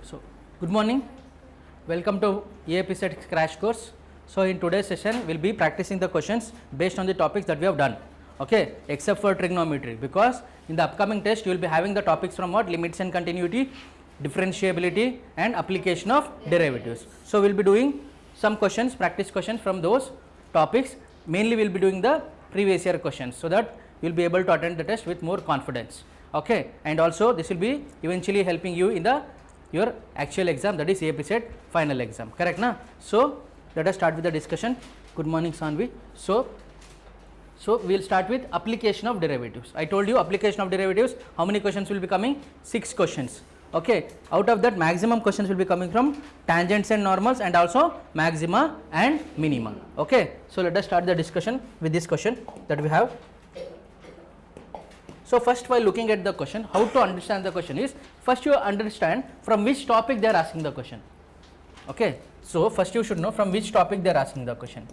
So, good morning. Welcome to EAPCET crash course. So, in today's session, we will be practicing the questions based on the topics that we have done. Okay, except for trigonometry, because in the upcoming test, you will be having the topics from what? Limits and continuity, differentiability, and application of derivatives. So, we will be doing some questions, practice questions from those topics. Mainly, we will be doing the previous year questions, so that you will be able to attend the test with more confidence. Okay, and also this will be eventually helping you in the your actual exam, that is EAPCET final exam, correct na? So let us start with the discussion. Good morning, Sanvi. So we will start with application of derivatives. I told you application of derivatives, how many questions will be coming? 6 questions. Okay, out of that maximum questions will be coming from tangents and normals, and also maxima and minima. Okay, so let us start the discussion with this question that we have. So first, while looking at the question, how to understand the question is, first you understand from which topic they are asking the question. Okay, so first you should know from which topic they are asking the question.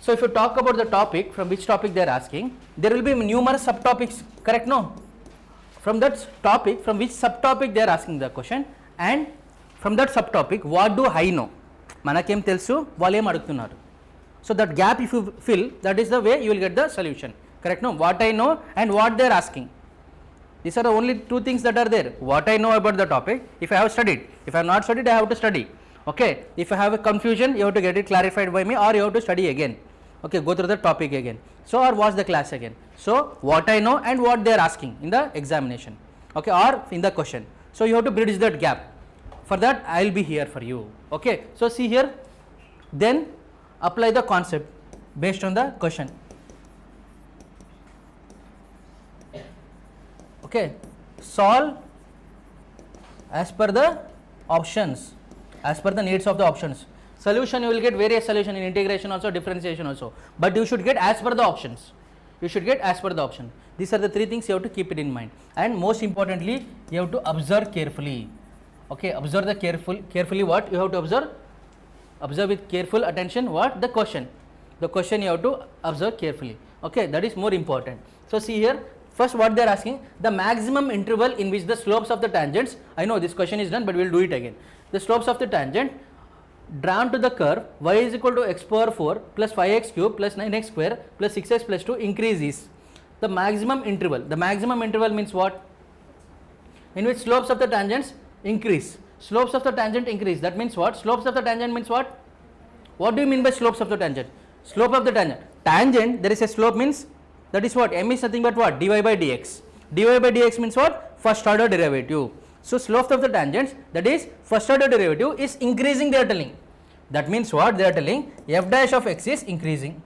So if you talk about the topic, from which topic they are asking, there will be numerous subtopics, correct? No? From that topic, from which subtopic they are asking the question, and from that subtopic, what do I know? Manakem telsu, valem adugtunnaru. So that gap if you fill, that is the way you will get the solution. Correct? No, what I know and what they are asking. These are the only two things that are there. What I know about the topic, if I have studied. If I have not studied, I have to study. Okay. If I have a confusion, you have to get it clarified by me, or you have to study again. Okay, go through the topic again. So, or watch the class again. So, what I know and what they are asking in the examination. Okay, or in the question. So, you have to bridge that gap. For that, I will be here for you. Okay. So, see here, then apply the concept based on the question. Okay, solve as per the options, as per the needs of the options. Solution, you will get various solution in integration also, differentiation also, but you should get as per the options. You should get as per the option. These are the 3 things you have to keep it in mind, and most importantly, you have to observe carefully. Okay, observe the carefully what you have to observe. Observe with careful attention what? The question. The question you have to observe carefully. Okay, that is more important. So see here. First, what they are asking, the maximum interval in which the slopes of the tangents, I know this question is done, but we will do it again. The slopes of the tangent drawn to the curve y is equal to x power 4 plus 5x cube plus 9x square plus 6x plus 2 increases the maximum interval. The maximum interval means what? In which slopes of the tangents increase. Slopes of the tangent increase. That means what? Slopes of the tangent means what? What do you mean by slopes of the tangent? Slope of the tangent. Tangent, there is a slope means, that is what? M is nothing but what? Dy by dx. Dy by dx means what? First order derivative. So slope of the tangents, that is first order derivative, is increasing, they are telling. That means what? They are telling f dash of x is increasing.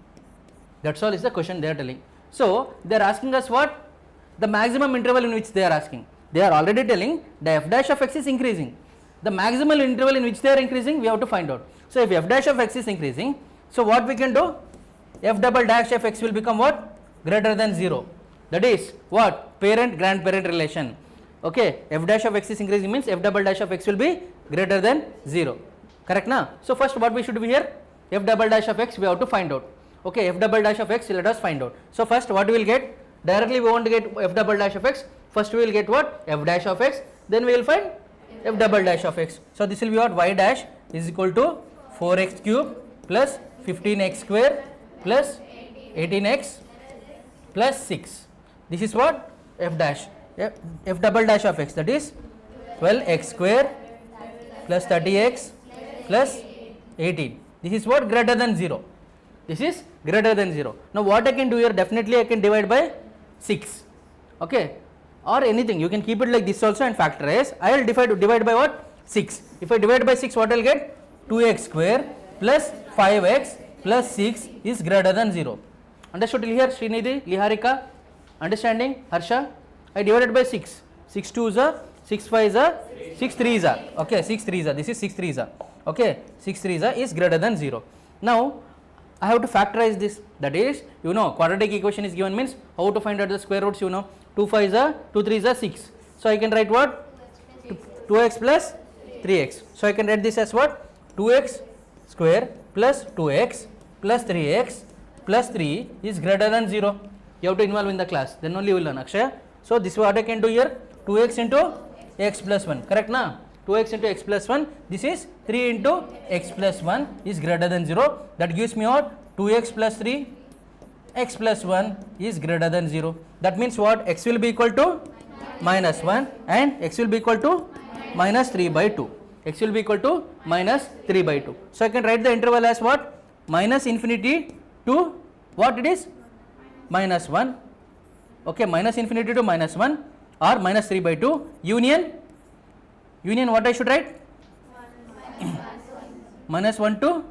That's all is the question they are telling. So they are asking us what? The maximum interval in which they are asking. They are already telling the f dash of x is increasing. The maximal interval in which they are increasing, we have to find out. So if f dash of x is increasing, so what we can do? F double dash of x will become what? Greater than 0. That is what? Parent grandparent relation. Okay, f dash of x is increasing means f double dash of x will be greater than 0. Correct na? So first what we should be here? F double dash of x we have to find out. Okay, f double dash of x, let us find out. So first what we will get? Directly we want to get f double dash of x. First we will get what? F dash of x. Then we will find f double dash of x. So this will be what? Y dash is equal to 4x cube plus 15x square plus 18x plus 6. This is what? F dash. F double dash of x, that is 12x square plus 30x plus 18. This is what? Greater than 0. This is greater than 0. Now what I can do here? Definitely I can divide by 6. Okay, or anything. You can keep it like this also and factorize. I will divide by what? 6. If I divide by 6, what I will get? 2x square plus 5x plus 6 is greater than 0. Understood till here, Srinidhi, Liharika? Understanding? Harsha? I divided by 6. 6 2s are, 6 5s are, 6 3s are. Okay, 6 3s are. This is 6 3s are. Okay, 6 3s are is greater than 0. Now, I have to factorize this. That is, you know, quadratic equation is given means how to find out the square roots, you know. 2 5s are, 2 3s are 6. So, I can write what? 2x plus 3x. So, I can write this as what? 2x square plus 2x plus 3x plus 3 is greater than 0. You have to involve in the class, then only you will learn. Akshaya. So this is what I can do here, 2x into x plus 1, correct na? 2x into x plus 1, this is 3 into x plus 1 is greater than 0. That gives me what? 2x plus 3, x plus 1 is greater than 0. That means what? X will be equal to minus 1 and x will be equal to minus 3 by 2. X will be equal to minus 3 by 2. So I can write the interval as what? Minus infinity to what it is? Minus 1. Okay, minus infinity to minus 1 or minus 3 by 2. Union what I should write? Minus 1 to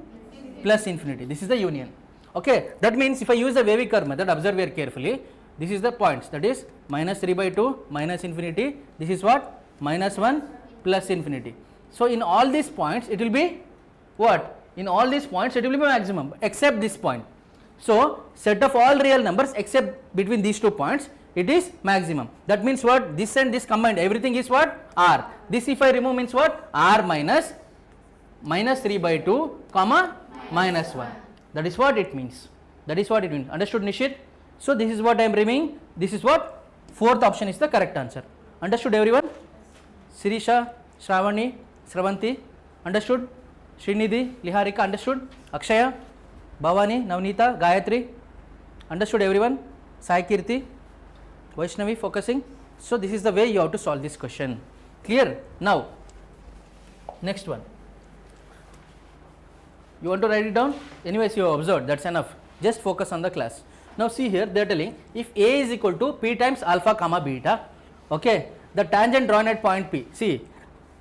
plus infinity. This is the union. Okay, that means if I use the wavy curve method, observe here carefully. This is the points, that is minus 3 by 2, minus infinity. This is what? Minus 1 plus infinity. So in all these points it will be what? In all these points it will be maximum except this point. So set of all real numbers except between these 2 points, it is maximum. That means what? This and this combined, everything is what? R. This if I remove means what? R minus 3 by 2 comma minus 1. That is what it means. That is what it means. Understood, Nishit? So this is what I am removing. This is what? Fourth option is the correct answer. Understood everyone? Sirisha, Shravani, Sravanti, understood? Srinidhi, Liharika, understood? Akshaya, Bhavani, Navneeta, Gayatri, understood everyone? Sai Kirti, Vaishnavi, focusing. So this is the way you have to solve this question. Clear? Now, next one. You want to write it down? Anyways, you have observed, that's enough. Just focus on the class. Now see here, they are telling if A is equal to P times alpha comma beta, okay, the tangent drawn at point P. See,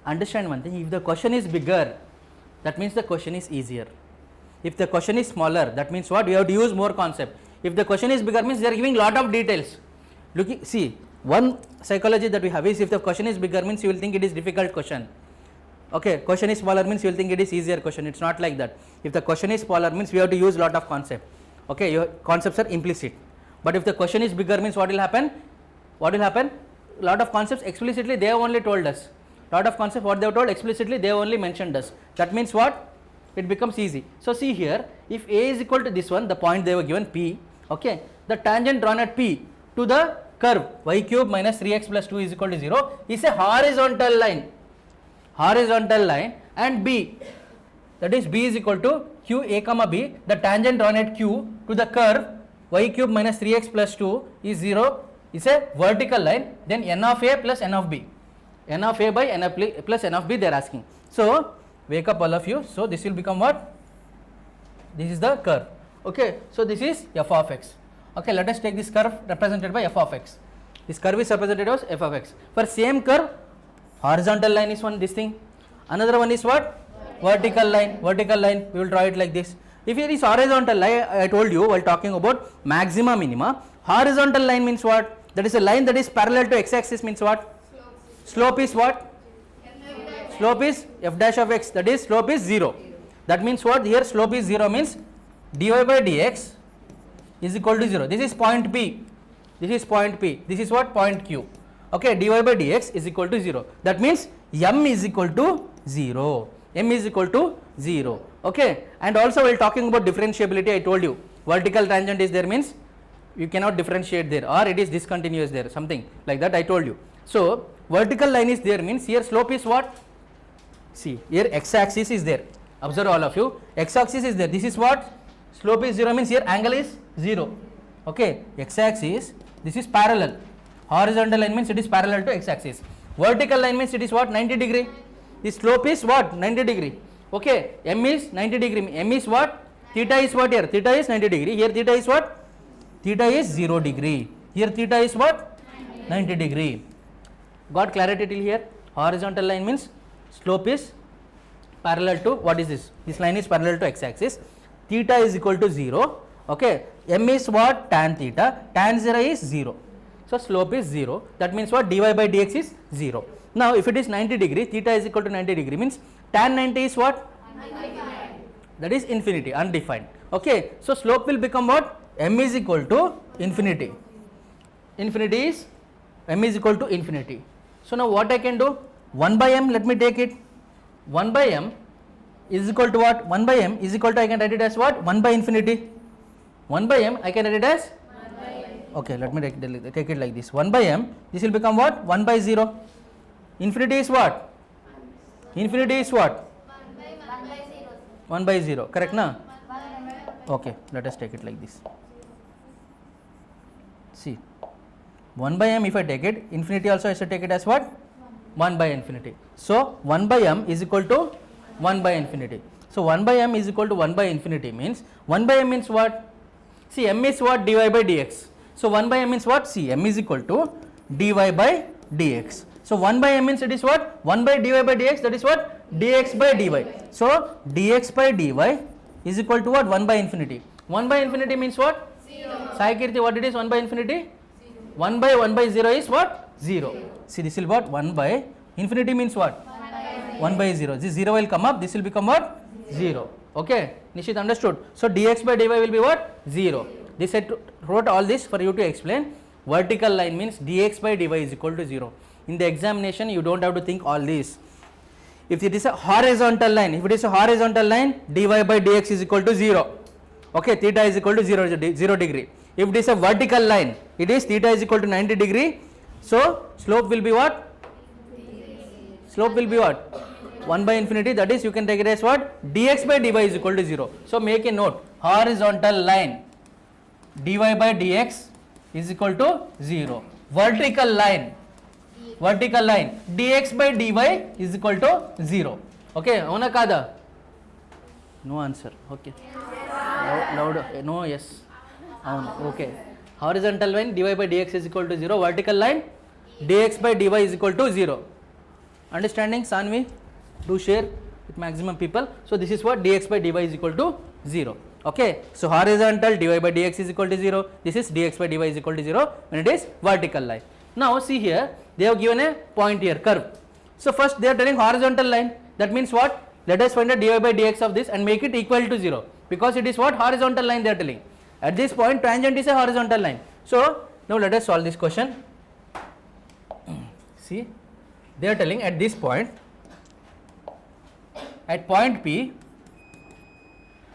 understand one thing, if the question is bigger, that means the question is easier. If the question is smaller, that means what? You have to use more concept. If the question is bigger, means they are giving lot of details. Look, see, one psychology that we have is if the question is bigger, means you will think it is difficult question. Okay, question is smaller means you will think it is easier question. It's not like that. If the question is smaller means we have to use lot of concept. Okay, your concepts are implicit. But if the question is bigger means what will happen? What will happen? Lot of concepts explicitly they have only told us. Lot of concepts what they have told explicitly they have only mentioned us. That means what? It becomes easy. So see here, if A is equal to this one, the point they were given P, okay, the tangent drawn at P to the curve y cube minus 3x plus 2 is equal to 0 is a horizontal line. Horizontal line, and B, that is B is equal to Q A comma B, the tangent drawn at Q to the curve y cube minus 3x plus 2 is 0 is a vertical line, then n of A plus n of B. N of A by n of plus n of B they are asking. So wake up all of you. So this will become what? This is the curve. Okay, so this is f of x. Okay, let us take this curve represented by f of x. This curve is represented as f of x. For same curve, horizontal line is one, this thing. Another one is what? Vertical line. Vertical line, we will draw it like this. If it is horizontal line, I told you while talking about maxima minima, horizontal line means what? That is a line that is parallel to x-axis means what? Slope is what? Slope is f dash of x, that is slope is 0. That means what? Here slope is 0 means dy by dx is equal to 0. This is point P. This is point P. This is what? Point Q. Okay, dy by dx is equal to 0. That means m is equal to 0. M is equal to 0. Okay, and also while talking about differentiability, I told you vertical tangent is there means you cannot differentiate there, or it is discontinuous there, something like that I told you. So vertical line is there means here slope is what? See, here x axis is there. Observe all of you, x axis is there. This is what? Slope is 0 means here angle is 0. Okay, x axis, this is parallel. Horizontal line means it is parallel to x axis. Vertical line means it is what? 90 degree. The slope is what? 90 degree. Okay, m is 90 degree. M is what? Theta is what here? Theta is 90 degree. Here theta is what? Theta is 0 degree. Here theta is what? 90 degree. Got clarity till here? Horizontal line means slope is parallel to what is this? This line is parallel to x axis. Theta is equal to 0. Okay, m is what? Tan theta. Tan 0 is 0. So slope is 0. That means what? Dy by dx is 0. Now if it is 90 degree, theta is equal to 90 degree means tan 90 is what? Undefined. That is infinity, undefined. Okay, so slope will become what? M is equal to infinity. Infinity is m is equal to infinity. So now what I can do? 1 by m, let me take it. 1 by m is equal to what? 1 by m is equal to, I can write it as what? 1 by infinity. 1 by m I can write it as? 1 by m. Okay, let me take it like this. 1 by m, this will become what? 1 by 0. Infinity is what? Infinity is what? 1 by 0. 1 by 0, correct na? Okay, let us take it like this. See, 1 by m if I take it, infinity also I should take it as what? 1 by infinity. So 1 by m is equal to 1 by infinity. So 1 by m is equal to 1 by infinity means 1 by m means what? See, m is what? dy by dx. So 1 by m means what? See, m is equal to dy by dx. So 1 by m means it is what? 1 by dy by dx, that is what? Dx by dy. So dx by dy is equal to what? 1 by infinity. 1 by infinity means what? 0. Sai Kirti, what it is 1 by infinity? 1 by 1 by 0 is what? 0. See, this will what? 1 by infinity means what? 1 by 0. This 0 will come up, this will become what? 0. Okay, Nishit understood. So dx by dy will be what? 0. This I wrote all this for you to explain. Vertical line means dx by dy is equal to 0. In the examination, you don't have to think all this. If it is a horizontal line, dy by dx is equal to 0. Okay, theta is equal to 0 degree. If it is a vertical line, it is theta is equal to 90 degree. So slope will be what? 1 by infinity, that is you can take it as what? Dx by dy is equal to 0. So make a note, horizontal line dy by dx is equal to 0. Vertical line dx by dy is equal to 0. Okay, avuna kada? No answer. Okay. Loud. No, yes. Okay. Horizontal line dy by dx is equal to 0. Vertical line dx by dy is equal to 0. Understanding, Sanvi? Do share with maximum people. So this is what? Dx by dy is equal to 0. Okay. So horizontal dy by dx is equal to 0. This is dx by dy is equal to 0 when it is vertical line. Now see here, they have given a point here, curve. So first they are telling horizontal line. That means what? Let us find the dy by dx of this and make it equal to 0. Because it is what? Horizontal line they are telling. At this point, tangent is a horizontal line. So now let us solve this question. See, they are telling at this point, at point P,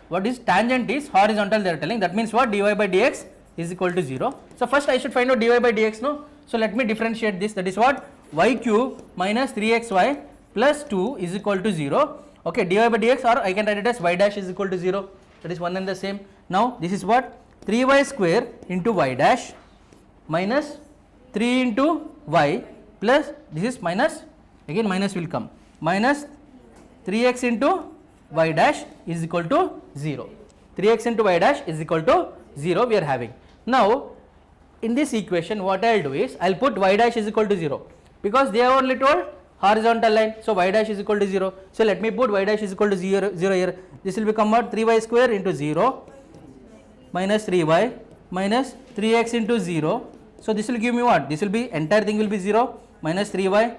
what is tangent is horizontal they are telling. That means what? Dy by dx is equal to 0. So first I should find out dy by dx, no? So let me differentiate this. That is what? Y cube minus 3xy plus 2 is equal to 0. Okay, dy by dx, or I can write it as y dash is equal to 0. That is one and the same. Now this is what? 3y square into y dash minus 3 into y plus this is minus, again minus will come, minus 3x into y dash is equal to 0. 3x into y dash is equal to 0 we are having. Now in this equation what I will do is I will put y dash is equal to 0 because they have only told horizontal line. So y dash is equal to 0. So let me put y dash is equal to 0 here. This will become what? 3y square into 0 minus 3y minus 3x into 0. So this will give me what? This will be, entire thing will be 0 minus 3y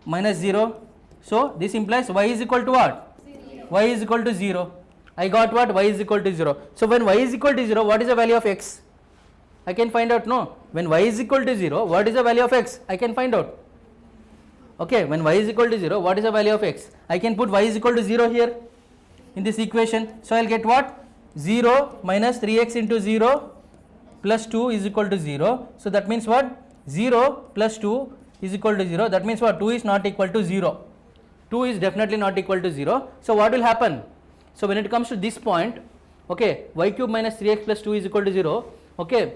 minus 0. So this implies y is equal to what? 0. Y is equal to 0. I got what? Y is equal to 0. So when y is equal to 0, what is the value of x? I can find out, no? When y is equal to 0, what is the value of x? I can find out. Okay, when y is equal to 0, what is the value of x? I can put y is equal to 0 here in this equation. So I will get what? 0 minus 3x into 0 plus 2 is equal to 0. So that means what? 0 plus 2 is equal to 0. That means what? 2 is not equal to 0. 2 is definitely not equal to 0. So what will happen? So when it comes to this point, okay, y cube minus 3x plus 2 is equal to 0. Okay,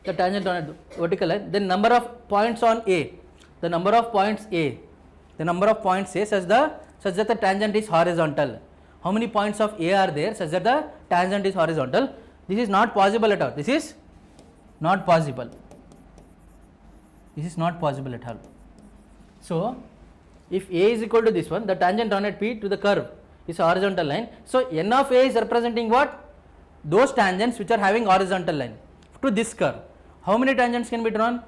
the tangent on a vertical line, then number of points on A, the number of points A such that the tangent is horizontal. How many points of A are there such that the tangent is horizontal? This is not possible at all. This is not possible. This is not possible at all. So if A is equal to this one, the tangent on at P to the curve is a horizontal line. So n of A is representing what? Those tangents which are having horizontal line to this curve. How many tangents can be drawn?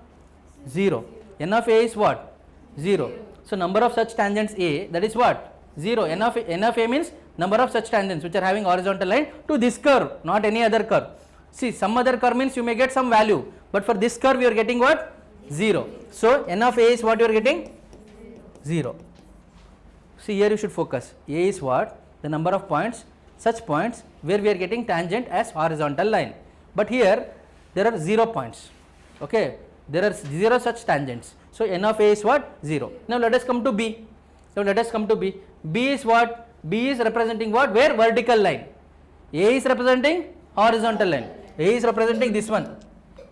0. N of A is what? 0. So number of such tangents A, that is what? 0. N of A means number of such tangents which are having horizontal line to this curve, not any other curve. See, some other curve means you may get some value, but for this curve you are getting what? 0. So n of A is what you are getting? 0. See, here you should focus. A is what? The number of points, such points where we are getting tangent as horizontal line. But here there are 0 points. Okay, there are 0 such tangents. So n of A is what? 0. Now let us come to B. So let us come to B. B is what? B is representing what? Where? Vertical line. A is representing horizontal line. A is representing this one.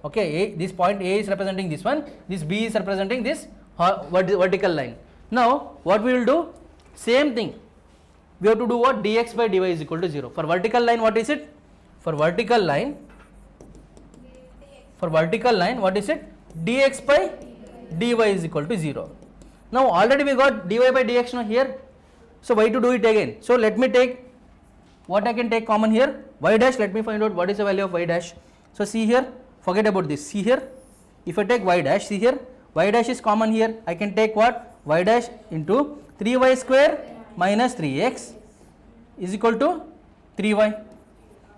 Okay, this point A is representing this one. This B is representing this vertical line. Now what we will do? Same thing. We have to do what? Dx by dy is equal to 0. For vertical line, what is it? For vertical line, what is it? Dx by dy is equal to 0. Now already we got dy by dx now here. So why to do it again? So let me take what I can take common here. Y dash, let me find out what is the value of y dash. So see here, forget about this. See here, if I take y dash, see here, y dash is common here. I can take what? Y dash into 3y square minus 3x is equal to 3y.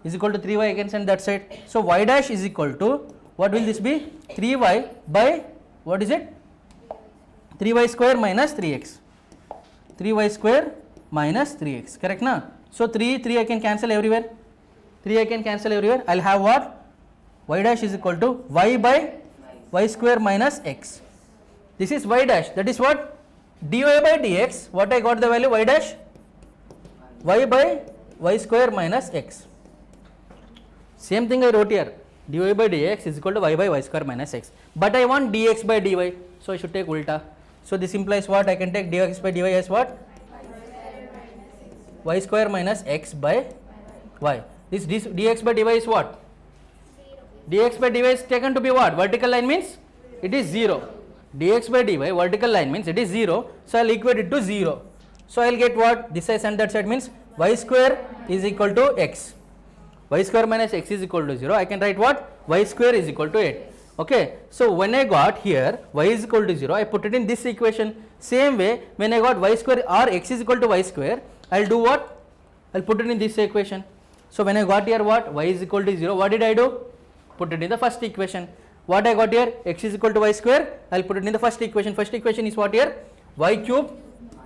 Is equal to 3y, I can send that side. So y dash is equal to, what will this be? 3y by, what is it? 3y square minus 3x. 3y square minus 3x, correct na? So 3 I can cancel everywhere. 3 I can cancel everywhere. I will have what? Y dash is equal to y by y square minus x. This is y dash. That is what? Dy by dx. What I got the value? Y dash? Y by y square minus x. Same thing I wrote here. Dy by dx is equal to y by y square minus x. But I want dx by dy. So I should take ulta. So this implies what? I can take dx by dy as what? Y square minus x by y. This dx by dy is what? Dx by dy is taken to be what? Vertical line means it is 0. Dx by dy vertical line means it is 0. So I will equate it to 0. So I will get what? This side and that side means y square is equal to x. Y square minus x is equal to 0. I can write what? Y square is equal to 8. Okay. So when I got here y is equal to 0, I put it in this equation. Same way, when I got y square or x is equal to y square, I will do what? I will put it in this equation. So when I got here what? Y is equal to 0. What did I do? Put it in the first equation. What I got here? X is equal to y square. I will put it in the first equation. First equation is what here? Y cube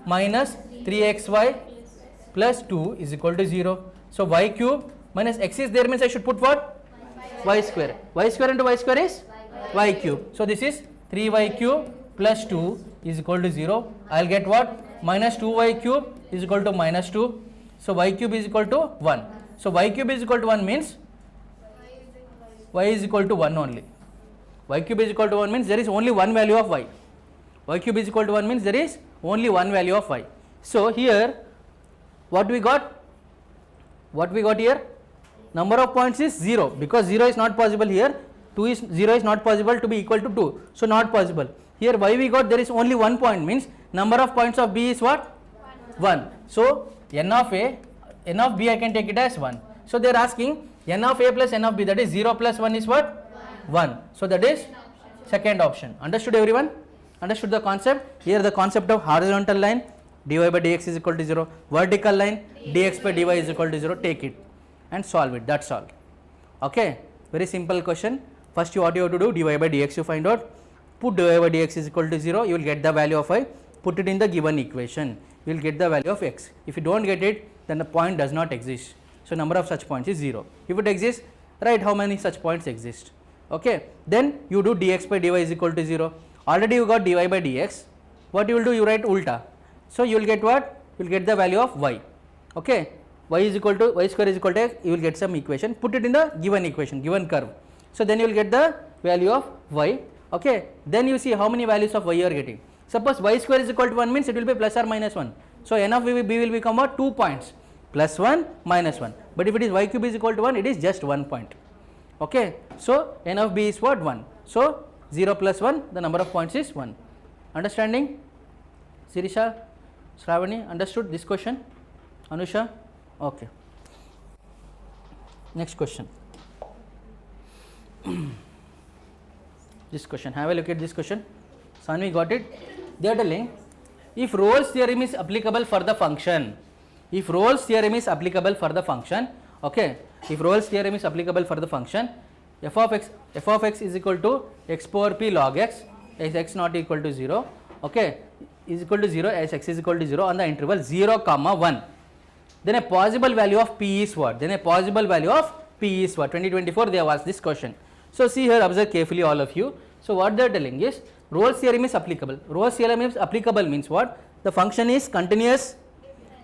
minus 3xy plus 2 is equal to 0. So y cube minus x is there means I should put what? Y square. Y square into y square is y cube. So this is 3y cube plus 2 is equal to 0. I will get what? Minus 2y cube is equal to minus 2. So y cube is equal to 1. So y cube is equal to 1 means y is equal to 1 only. Y cube is equal to 1 means there is only one value of y. Y cube is equal to 1 means there is only one value of y. So here what we got? What we got here? Number of points is 0 because 0 is not possible here. 0 is not possible to be equal to 2. So not possible. Here y we got there is only 1 point means number of points of B is what? 1. So n of A, n of B I can take it as 1. So they are asking n of A plus n of B, that is 0 plus 1 is what? 1. So that is second option. Understood everyone? Understood the concept? Here the concept of horizontal line dy by dx is equal to 0, vertical line dx by dy is equal to 0. Take it and solve it. That's all. Okay, very simple question. First what you have to do, dy by dx you find out, put dy by dx is equal to 0, you will get the value of y, put it in the given equation, you will get the value of x. If you don't get it, then the point does not exist. So number of such points is 0. If it exists, write how many such points exist. Okay, then you do dx by dy is equal to 0. Already you got dy by dx. What you will do, you write ulta. So you will get what? You will get the value of y. Okay, y is equal to y square is equal to x. You will get some equation. Put it in the given equation, given curve. So then you will get the value of y. Okay, then you see how many values of y you are getting. Suppose y square is equal to 1 means it will be plus or minus 1. So n of b will become what? 2 points. Plus 1 minus 1. But if it is y cube is equal to 1, it is just 1 point. Okay, so n of b is what? 1. So 0 plus 1, the number of points is 1. Understanding? Sirisha, Shravani, understood this question? Anusha? Okay. Next question. This question, have a look at this question. Sanvi got it? They are telling, if Rolle's theorem is applicable for the function, if Rolle's theorem is applicable for the function, okay, if Rolle's theorem is applicable for the function, f of x is equal to x power p log x, as x not equal to 0, okay, is equal to 0 as x is equal to 0 on the interval 0 comma 1, then a possible value of p is what? Then a possible value of p is what? 2024 they have asked this question. So see here, observe carefully all of you. So what they are telling is Rolle's theorem is applicable. Rolle's theorem is applicable means what? The function is continuous.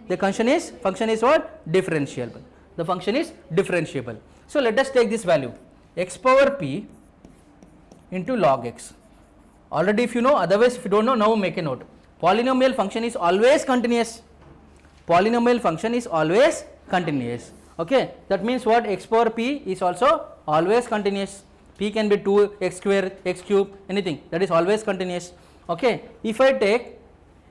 The function is what? Differentiable. The function is differentiable. So let us take this value x power p into log x. Already if you know, otherwise if you don't know, now make a note. Polynomial function is always continuous. Polynomial function is always continuous. Okay, that means what? X power p is also always continuous. P can be 2x square, x cube, anything, that is always continuous. Okay, if I take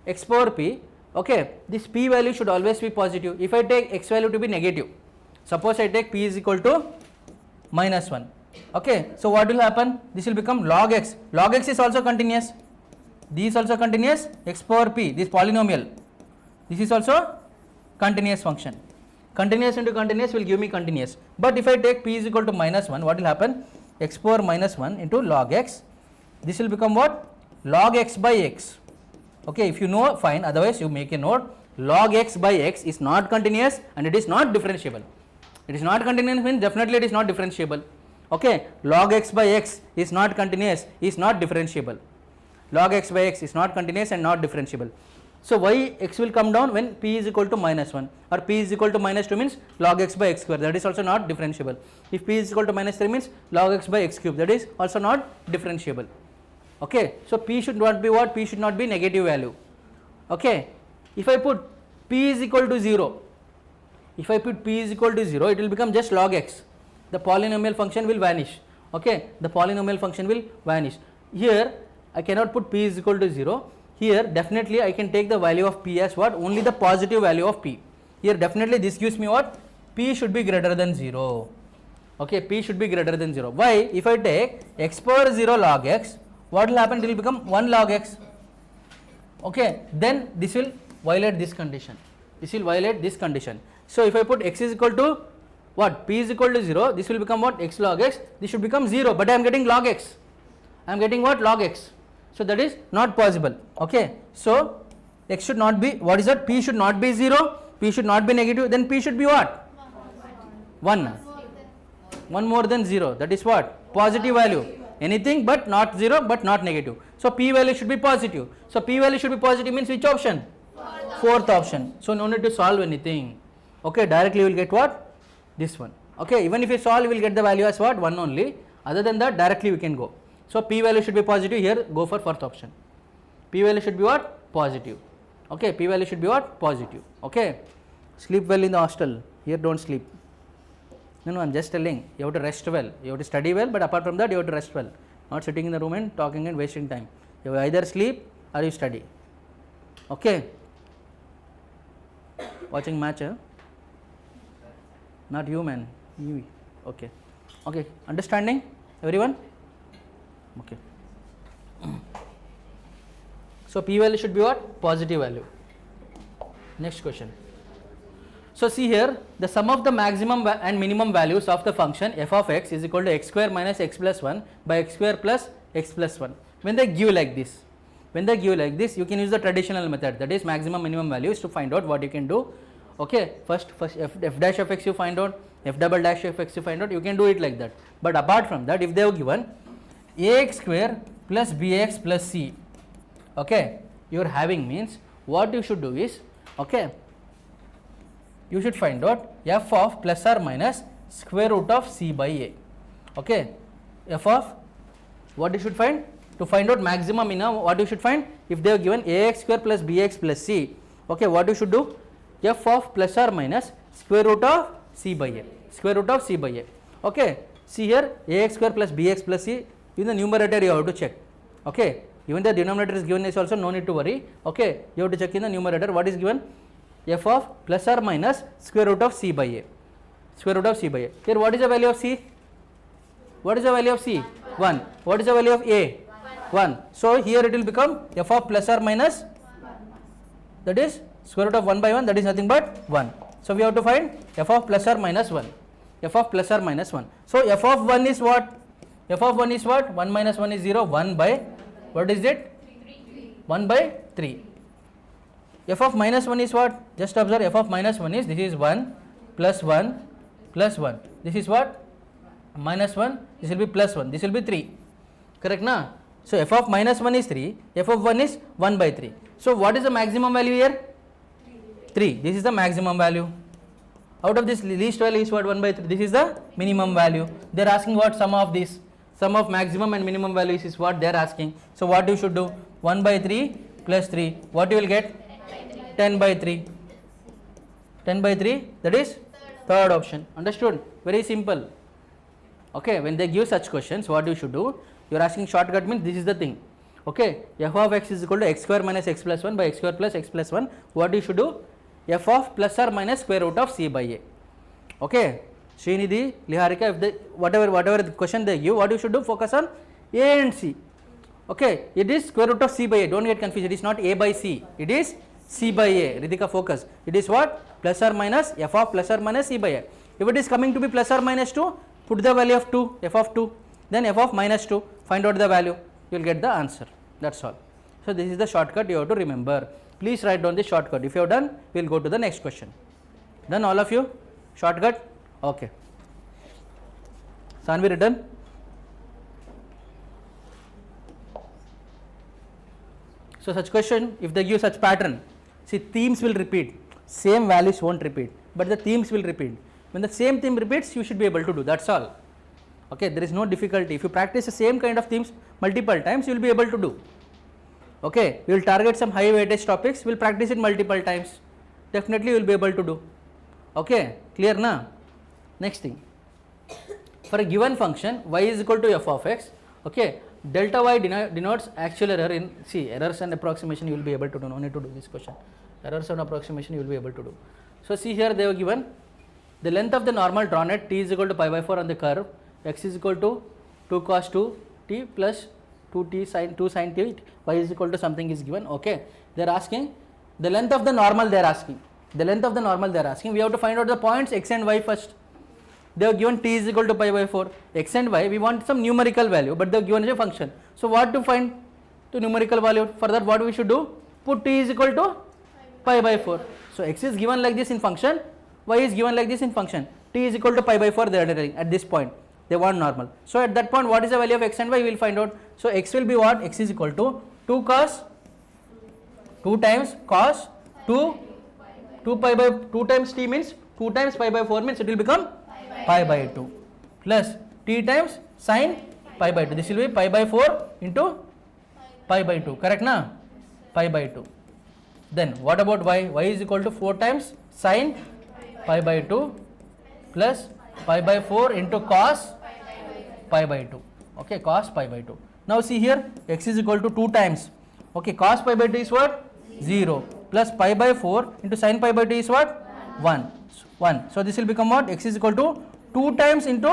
x power p, okay, this p value should always be positive. If I take x value to be negative, suppose I take p is equal to minus 1. Okay, so what will happen? This will become log x. Log x is also continuous. This is also continuous. X power p, this polynomial, this is also continuous function. Continuous into continuous will give me continuous. But if I take p is equal to minus 1, what will happen? X power minus 1 into log x. This will become what? Log x by x. Okay, if you know, fine, otherwise you make a note. Log x by x is not continuous and it is not differentiable. It is not continuous means definitely it is not differentiable. Okay, log x by x is not continuous, is not differentiable. Log x by x is not continuous and not differentiable. So why x will come down when p is equal to minus 1 or p is equal to minus 2 means log x by x square, that is also not differentiable. If p is equal to minus 3 means log x by x cube, that is also not differentiable. Okay, so p should not be what? P should not be negative value. Okay, if I put p is equal to 0, if I put p is equal to 0, it will become just log x. The polynomial function will vanish. Okay, the polynomial function will vanish. Here I cannot put p is equal to 0. Here definitely I can take the value of p as what? Only the positive value of p. Here definitely this gives me what? P should be greater than 0. Okay, p should be greater than 0. Why? If I take x power 0 log x, what will happen? It will become 1 log x. Okay, then this will violate this condition. This will violate this condition. So if I put x is equal to what? P is equal to 0, this will become what? X log x. This should become 0, but I am getting log x. I am getting what? Log x. So that is not possible. Okay, so x should not be, what is that? P should not be 0, p should not be negative, then p should be what? 1. 1 more than 0, that is what? Positive value. Anything but not 0 but not negative. So p value should be positive. So p value should be positive means which option? Fourth option. So no need to solve anything. Okay, directly you will get what? This one. Okay, even if you solve you will get the value as what? 1 only. Other than that directly we can go. So p value should be positive. Here go for fourth option. P value should be what? Positive. Okay, p value should be what? Positive. Okay, sleep well in the hostel. Here don't sleep. No, I am just telling you have to rest well. You have to study well, but apart from that you have to rest well. Not sitting in the room and talking and wasting time. You either sleep or you study. Okay. Watching match, huh? Not you, man. You. Okay. Okay. Understanding, everyone? Okay. So p value should be what? Positive value. Next question. So see here, the sum of the maximum and minimum values of the function f of x is equal to x square minus x plus 1 by x square plus x plus 1. When they give like this, you can use the traditional method, that is maximum minimum values, to find out what you can do. Okay, first f dash of x you find out, f double dash of x you find out, you can do it like that. But apart from that, if they have given ax square plus bx plus c, okay, you are having means what you should do is, okay, you should find out f of plus or minus square root of c by a. Okay, f of what you should find? To find out maximum minimum, what you should find? If they have given ax square plus bx plus c, okay, what you should do? F of plus or minus square root of c by a. Square root of c by a. Okay, see here ax square plus bx plus c, in the numerator you have to check. Okay, even the denominator is given is also no need to worry. Okay, you have to check in the numerator what is given? F of plus or minus square root of c by a. Square root of c by a. Here what is the value of c? What is the value of c? 1. What is the value of a? 1. So here it will become f of plus or minus, that is square root of 1 by 1, that is nothing but 1. So we have to find f of plus or minus 1. F of plus or minus 1. So f of 1 is what? F of 1 is what? 1 minus 1 is 0. 1 by, what is it? 1 by 3. F of minus 1 is what? Just observe, f of minus 1 is, this is 1 plus 1 plus 1. This is what? Minus 1, this will be plus 1, this will be 3. Correct na? So f of minus 1 is 3, f of 1 is 1 by 3. So what is the maximum value here? 3. This is the maximum value. Out of this least value is what? 1 by 3. This is the minimum value. They are asking what sum of this. Sum of maximum and minimum values is what they are asking. So what you should do? 1 by 3 plus 3. What you will get? 10 by 3. 10 by 3, that is third option. Understood? Very simple. Okay, when they give such questions, what you should do? You are asking shortcut means this is the thing. Okay, f of x is equal to x square minus x plus 1 by x square plus x plus 1. What you should do? F of plus or minus square root of c by a. Okay, Srinidhi, Liharika, if they whatever the question they give, what you should do? Focus on a and c. Okay, it is square root of c by a. Don't get confused. It is not a by c. It is c by a. Ritika, focus. It is what? Plus or minus f of plus or minus c by a. If it is coming to be plus or minus 2, put the value of 2, f of 2, then f of minus 2, find out the value, you will get the answer. That's all. So this is the shortcut you have to remember. Please write down the shortcut. If you have done, we will go to the next question. Done all of you? Shortcut? Okay. Sanvi, written? So such question, if they give such pattern, see themes will repeat, same values won't repeat, but the themes will repeat. When the same theme repeats, you should be able to do, that's all. Okay, there is no difficulty. If you practice the same kind of themes multiple times, you will be able to do. Okay, we will target some high weightage topics, we will practice it multiple times, definitely you will be able to do. Okay, clear na? Next thing, for a given function y is equal to f of x, okay, delta y denotes actual error in, see, errors and approximation you will be able to do, no need to do this question, errors and approximation you will be able to do. So see here they have given the length of the normal drawn at t is equal to pi by 4 on the curve, x is equal to 2 cos 2 t plus 2 sin t, y is equal to something is given. Okay, they are asking the length of the normal, they are asking the length of the normal, they are asking. We have to find out the points x and y first. They have given t is equal to pi by 4, x and y we want some numerical value, but they have given a function. So what to find the numerical value? For that what we should do? Put t is equal to pi by 4. So x is given like this in function, y is given like this in function, t is equal to pi by 4 they are telling at this point. They want normal. So at that point what is the value of x and y, we will find out. So x will be what? X is equal to 2 cos 2 times cos 2 pi by 2 times t means 2 times pi by 4 means it will become pi by 2 plus t times sin pi by 2. This will be pi by 4 into pi by 2. Correct na? Pi by 2. Then what about y? Y is equal to 4 times sin pi by 2 plus pi by 4 into cos pi by 2. Okay, cos pi by 2. Now see here x is equal to 2 times. Okay, cos pi by 2 is what? 0 plus pi by 4 into sin pi by 2 is what? 1. So this will become what? X is equal to 2 times into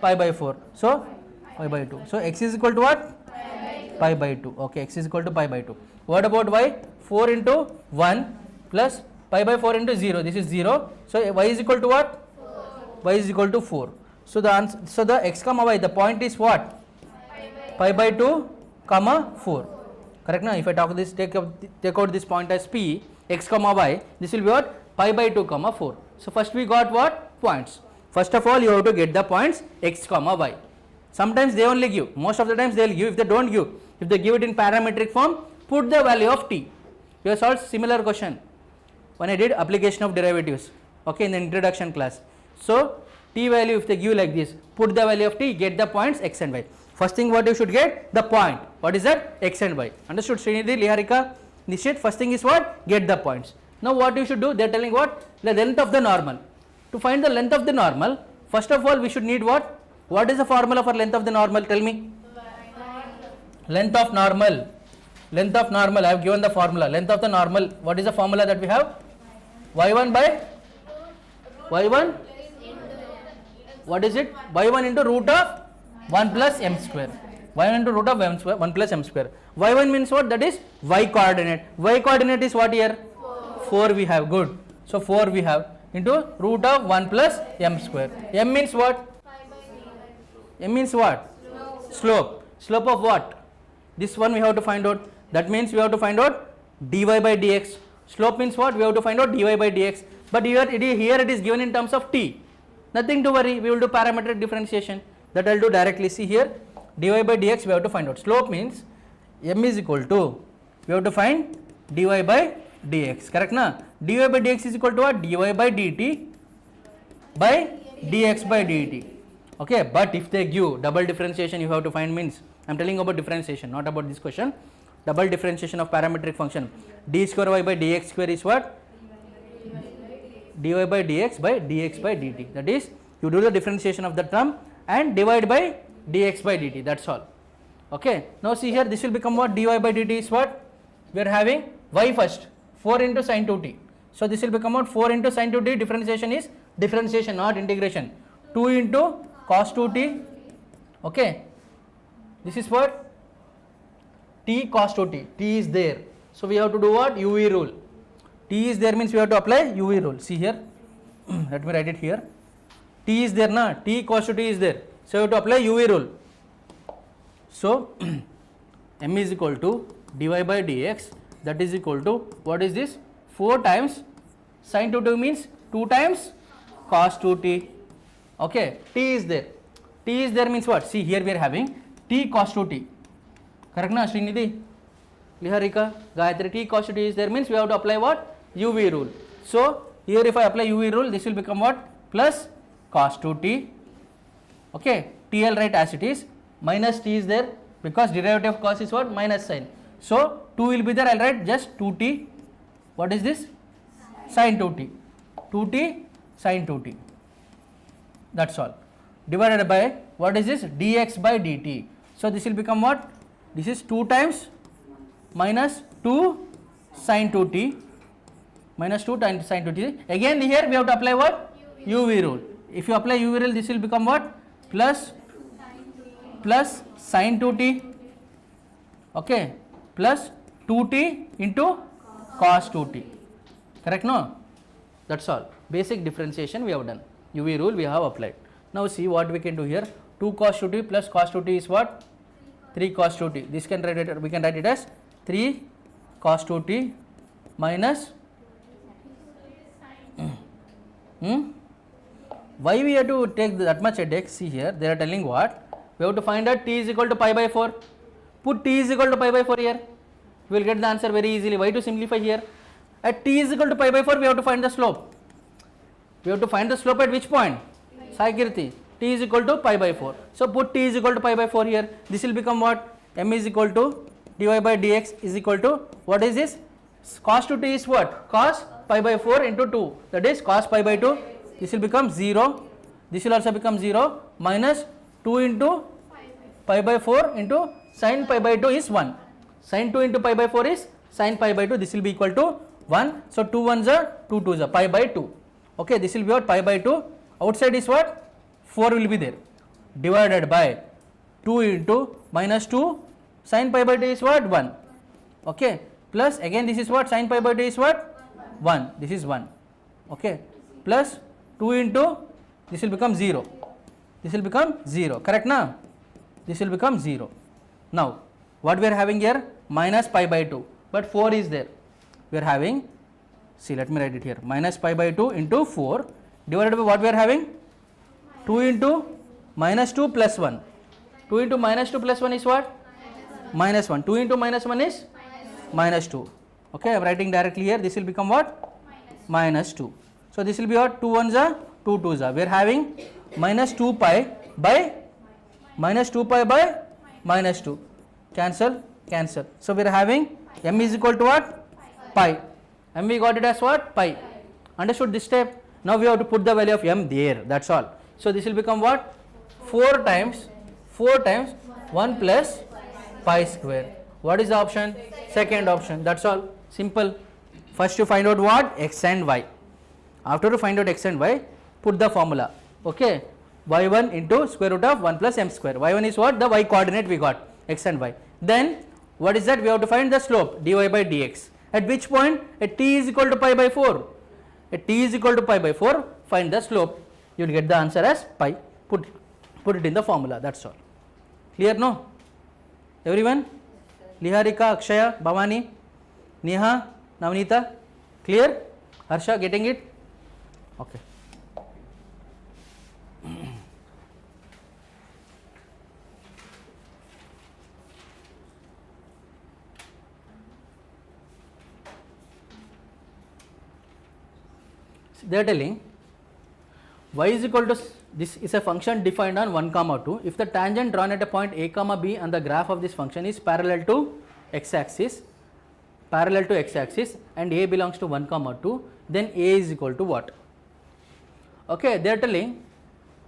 pi by 4. So pi by 2. So x is equal to what? Pi by 2. Okay, x is equal to pi by 2. What about y? 4 into 1 plus pi by 4 into 0. This is 0. So y is equal to what? 4. Y is equal to 4. So the answer, so the x comma y, the point is what? Pi by 2 comma 4. Correct now? If I talk this, take out this point as p, x comma y, this will be what? Pi by 2 comma 4. So first we got what? Points. First of all you have to get the points x comma y. Sometimes they only give, most of the times they will give. If they don't give, if they give it in parametric form, put the value of t. We have solved similar question when I did application of derivatives, okay, in the introduction class. So t value if they give like this, put the value of t, get the points x and y. First thing what you should get? The point. What is that? X and y. Understood? Srinidhi, Liharika, Nishit, first thing is what? Get the points. Now what you should do? They are telling what? The length of the normal. To find the length of the normal, first of all we should need what? What is the formula for length of the normal? Tell me. Length of normal. Length of normal. I have given the formula. Length of the normal. What is the formula that we have? Y1 by Y1. What is it? Y1 into root of 1 plus m square. Y1 into root of m square, 1 plus m square. Y1 means what? That is y coordinate. Y coordinate is what here? 4 we have. Good. So 4 we have into root of 1 plus m square. M means what? M means what? Slope. Slope of what? This one we have to find out. That means we have to find out dy by dx. Slope means what? We have to find out dy by dx. But here it is given in terms of t. Nothing to worry. We will do parametric differentiation. That I will do directly. See here. dy by dx we have to find out. Slope means m is equal to, we have to find dy by dx, correct na? dy by dx is equal to what? dy by dt by dx by dt. Okay, but if they give double differentiation, you have to find, means I am telling about differentiation, not about this question. Double differentiation of parametric function, d square y by dx square is what? dy by dx by dx by dt. That is, you do the differentiation of the term and divide by dx by dt, that's all. Okay, now see here, this will become what? dy by dt is what? We are having y first, 4 into sin 2t. So this will become what? 4 into sin 2t. Differentiation is differentiation, not integration. 2 into cos 2t. Okay, this is what? T cos 2t. T is there, so we have to do what? UV rule. T is there means we have to apply UV rule. See here, let me write it here. T is there na, T cos 2t is there, so we have to apply UV rule. So m is equal to dy by dx, that is equal to, what is this? 4 times sin 2t means 2 times cos 2t. Okay, t is there. T is there means what? See here we are having t cos 2t. Correct na, Srinidhi? Liharika, Gayatri, t cos 2t is there means we have to apply what? UV rule. So here if I apply UV rule, this will become what? Plus cos 2t. Okay, t I'll write as it is. Minus t is there because derivative of cos is what? Minus sin. So 2 will be there, I'll write just 2t. What is this? Sin 2t. 2t sin 2t. That's all. Divided by, what is this? dx by dt. So this will become what? This is 2 times minus 2 sin 2t, minus 2 times sin 2t. Again here we have to apply what? UV rule. If you apply UV rule, this will become what? Plus sin 2t, okay, plus 2t into cos 2t. Correct no? That's all. Basic differentiation we have done. UV rule we have applied. Now see what we can do here. 2 cos 2t plus cos 2t is what? 3 cos 2t. This can write it, we can write it as 3 cos 2t minus why we have to take that much headache? See here, they are telling what? We have to find out t is equal to pi by 4. Put t is equal to pi by 4 here. We will get the answer very easily. Why to simplify here? At t is equal to pi by 4, we have to find the slope. We have to find the slope at which point? Sai Kirti. T is equal to pi by 4. So put t is equal to pi by 4 here. This will become what? M is equal to dy by dx is equal to, what is this? Cos 2t is what? Cos pi by 4 into 2. That is cos pi by 2. This will become 0. This will also become 0 minus 2 into pi by 4 into sin pi by 2 is 1. Sin 2 into pi by 4 is sin pi by 2. This will be equal to 1. So 2 1s are 2 2s are pi by 2. Okay, this will be what? Pi by 2. Outside is what? 4 will be there. Divided by 2 into minus 2 sin pi by 2 is what? 1. Okay, plus again this is what? Sin pi by 2 is what? 1. This is 1. Okay, plus 2 into, this will become 0. This will become 0. Correct na? This will become 0. Now what we are having here? Minus pi by 2. But 4 is there. We are having, see, let me write it here, minus pi by 2 into 4 divided by what we are having? 2 into minus 2 plus 1. 2 into minus 2 plus 1 is what? Minus 1. 2 into minus 1 is minus 2. Okay, I am writing directly here. This will become what? Minus 2. So this will be what? 2 1s are 2 2s are. We are having minus 2 pi by minus 2 pi by minus 2. Cancel, cancel. So we are having m is equal to what? Pi. M we got it as what? Pi. Understood this step? Now we have to put the value of m there. That's all. So this will become what? 4 times 1 plus pi square. What is the option? Second option. That's all. Simple. First you find out what? X and y. After you find out x and y, put the formula. Okay. y1 into square root of 1 plus m square. y1 is what? The y coordinate we got. X and y. Then what is that? We have to find the slope dy by dx. At which point? At t is equal to pi by 4. At t is equal to pi by 4, find the slope. You will get the answer as pi. Put it in the formula. That's all. Clear no? Everyone? Liharika, Akshaya, Bhavani, Neha, Navneeta. Clear? Harsha, getting it? Okay. they are telling y is equal to, this is a function defined on 1 comma 2. If the tangent drawn at a point a comma b on the graph of this function is parallel to x-axis, and a belongs to 1 comma 2, then a is equal to what? Okay, they are telling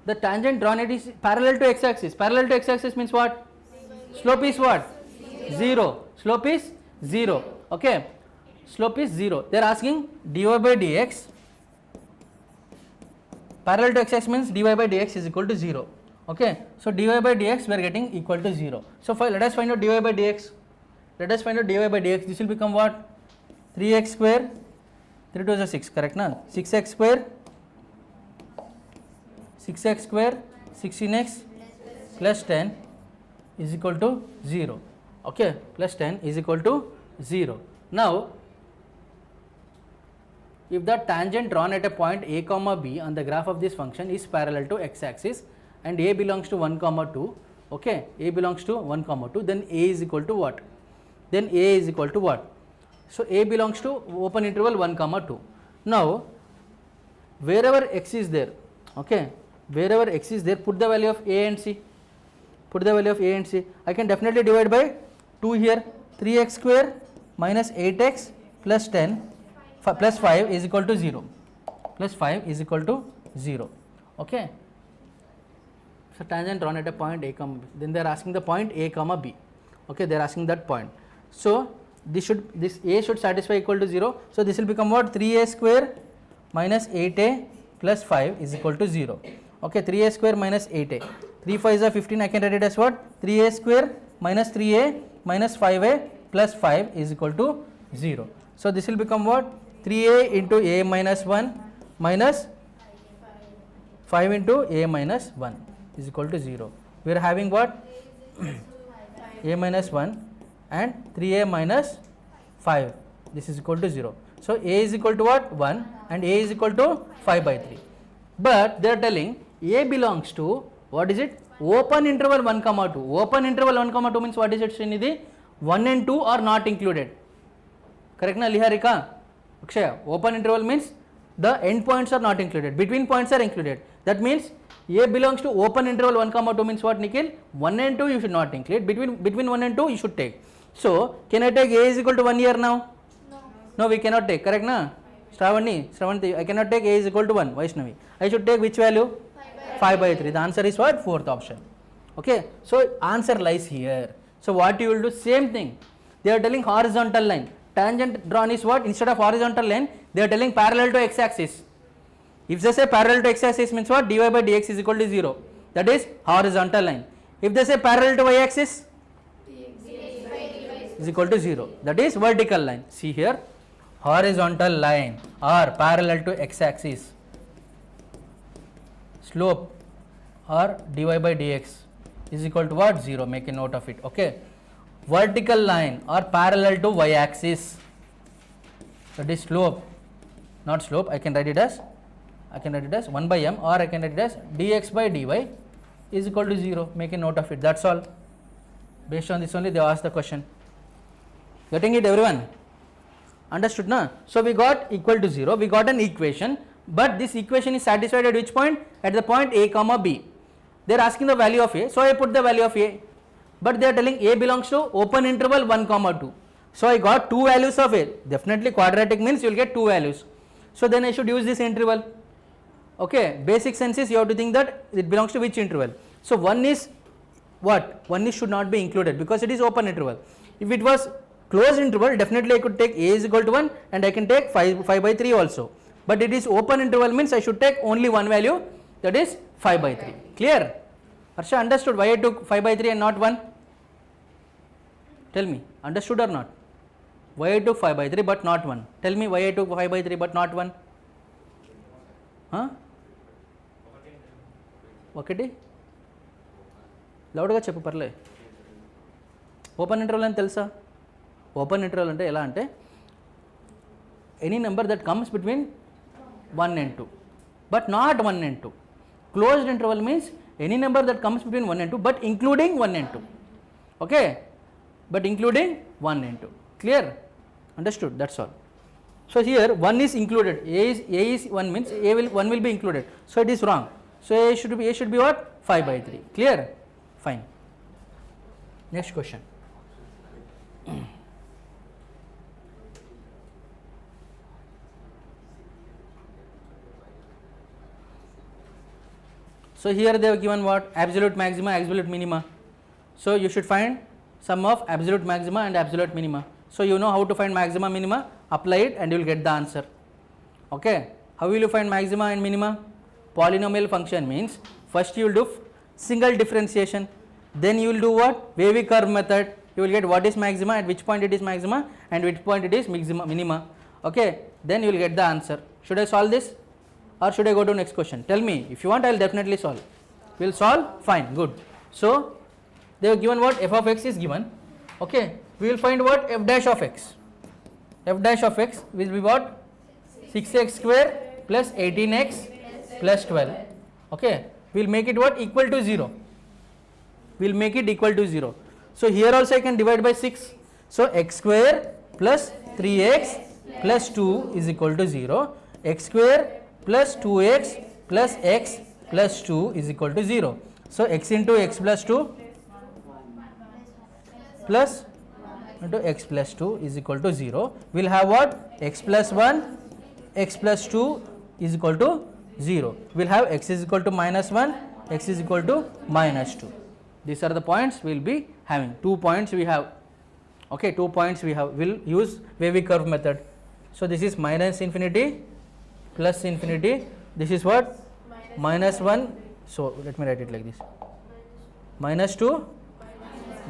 the tangent drawn at is parallel to x-axis. Parallel to x-axis means what? Slope is what? 0. Slope is 0. Okay, slope is 0. They are asking dy by dx. Parallel to x-axis means dy by dx is equal to 0. Okay, so dy by dx we are getting equal to 0. So let us find out dy by dx. This will become what? 3x square, 3 2 is 6, correct na? 6x square, 16x plus 10 is equal to 0. Okay, plus 10 is equal to 0. Now, if the tangent drawn at a point a comma b on the graph of this function is parallel to x-axis and a belongs to 1 comma 2, okay, a belongs to 1 comma 2, then a is equal to what? So a belongs to open interval 1 comma 2. Now, wherever x is there, okay, put the value of a and c. I can definitely divide by 2 here. 3x square minus 8x plus 10 plus 5 is equal to 0. Okay. So tangent drawn at a point a comma b. Then they are asking the point a comma b. Okay, they are asking that point. So this a should satisfy equal to 0. So this will become what? 3a square minus 8a plus 5 is equal to 0. Okay, 3a square minus 8a. 3 5 is 15. I can write it as what? 3a square minus 3a minus 5a plus 5 is equal to 0. So this will become what? 3a into a minus 1 minus 5 into a minus 1 is equal to 0. We are having what? a minus 1 and 3a minus 5. This is equal to 0. So a is equal to what? 1 and a is equal to 5 by 3. But they are telling a belongs to, what is it? Open interval 1 comma 2. Open interval 1 comma 2 means what is it, Srinidhi? 1 and 2 are not included. Correct na, Liharika? Akshaya, open interval means the end points are not included. Between points are included. That means a belongs to open interval 1 comma 2 means what, Nikhil? 1 and 2 you should not include. Between 1 and 2 you should take. So can I take a is equal to 1 here now? No, we cannot take. Correct na? Shravanti, I cannot take a is equal to 1. Vaishnavi, I should take which value? 5 by 3. The answer is what? Fourth option. Okay, so answer lies here. So what you will do? Same thing. They are telling horizontal line. Tangent drawn is what? Instead of horizontal line, they are telling parallel to x-axis. If they say parallel to x-axis means what? dy by dx is equal to 0. That is horizontal line. If they say parallel to y-axis, is equal to 0. That is vertical line. See here, horizontal line or parallel to x-axis, slope or dy by dx is equal to what? 0. Make a note of it. Okay. Vertical line or parallel to y-axis, that is slope, not slope. I can write it as 1 by m, or I can write it as dx by dy is equal to 0. Make a note of it. That's all. Based on this only they asked the question. Getting it, everyone? Understood na? So we got equal to 0. We got an equation, but this equation is satisfied at which point? At the point a comma b. They are asking the value of a, so I put the value of a. But they are telling a belongs to open interval 1 comma 2. So I got 2 values of a. Definitely quadratic means you will get 2 values. So then I should use this interval. Okay, basic sense is you have to think that it belongs to which interval. So 1 is what? 1 is should not be included because it is open interval. If it was closed interval, definitely I could take a is equal to 1 and I can take 5 by 3 also. But it is open interval means I should take only one value, that is 5 by 3. Clear? Harsha, understood why I took 5 by 3 and not 1? Tell me, understood or not? Why I took 5 by 3 but not 1? Tell me why I took 5 by 3 but not 1? Huh? ఒకటి లౌడ్గా చెప్పు పర్లే. Open interval అని తెలుసా? Open interval అంటే ఎలా అంటే any number that comes between 1 and 2 but not 1 and 2. Closed interval means any number that comes between 1 and 2 but including 1 and 2. Okay, but including 1 and 2. Clear? Understood? That's all. So here 1 is included, a is 1 means one will be included, so it is wrong. So a should be what? 5 by 3. Clear? Fine. Next question. So here they have given what? Absolute maxima, absolute minima. So you should find sum of absolute maxima and absolute minima. So you know how to find maxima, minima, apply it and you will get the answer. Okay. How will you find maxima and minima? Polynomial function means first you will do single differentiation, then you will do what? Wavy curve method. You will get what is maxima, at which point it is maxima and which point it is minima. Okay. Then you will get the answer. Should I solve this or should I go to next question? Tell me. If you want, I will definitely solve. We will solve? Fine. Good. So they have given what? F of x is given. Okay. We will find what? F dash of x. F dash of x will be what? 6x square plus 18x plus 12. Okay. We will make it what? Equal to 0. We will make it equal to 0. So here also I can divide by 6. So x square plus 3x plus 2 is equal to 0. X square plus 2x plus x plus 2 is equal to 0. So x into x plus 2 plus into x plus 2 is equal to 0. We will have what? X plus 1, x plus 2 is equal to 0. We will have x is equal to minus 1, x is equal to minus 2. These are the points we will be having. 2 points we have. Okay, 2 points we have. We will use wavy curve method. So this is minus infinity, plus infinity. This is what? Minus 1. So let me write it like this. Minus 2,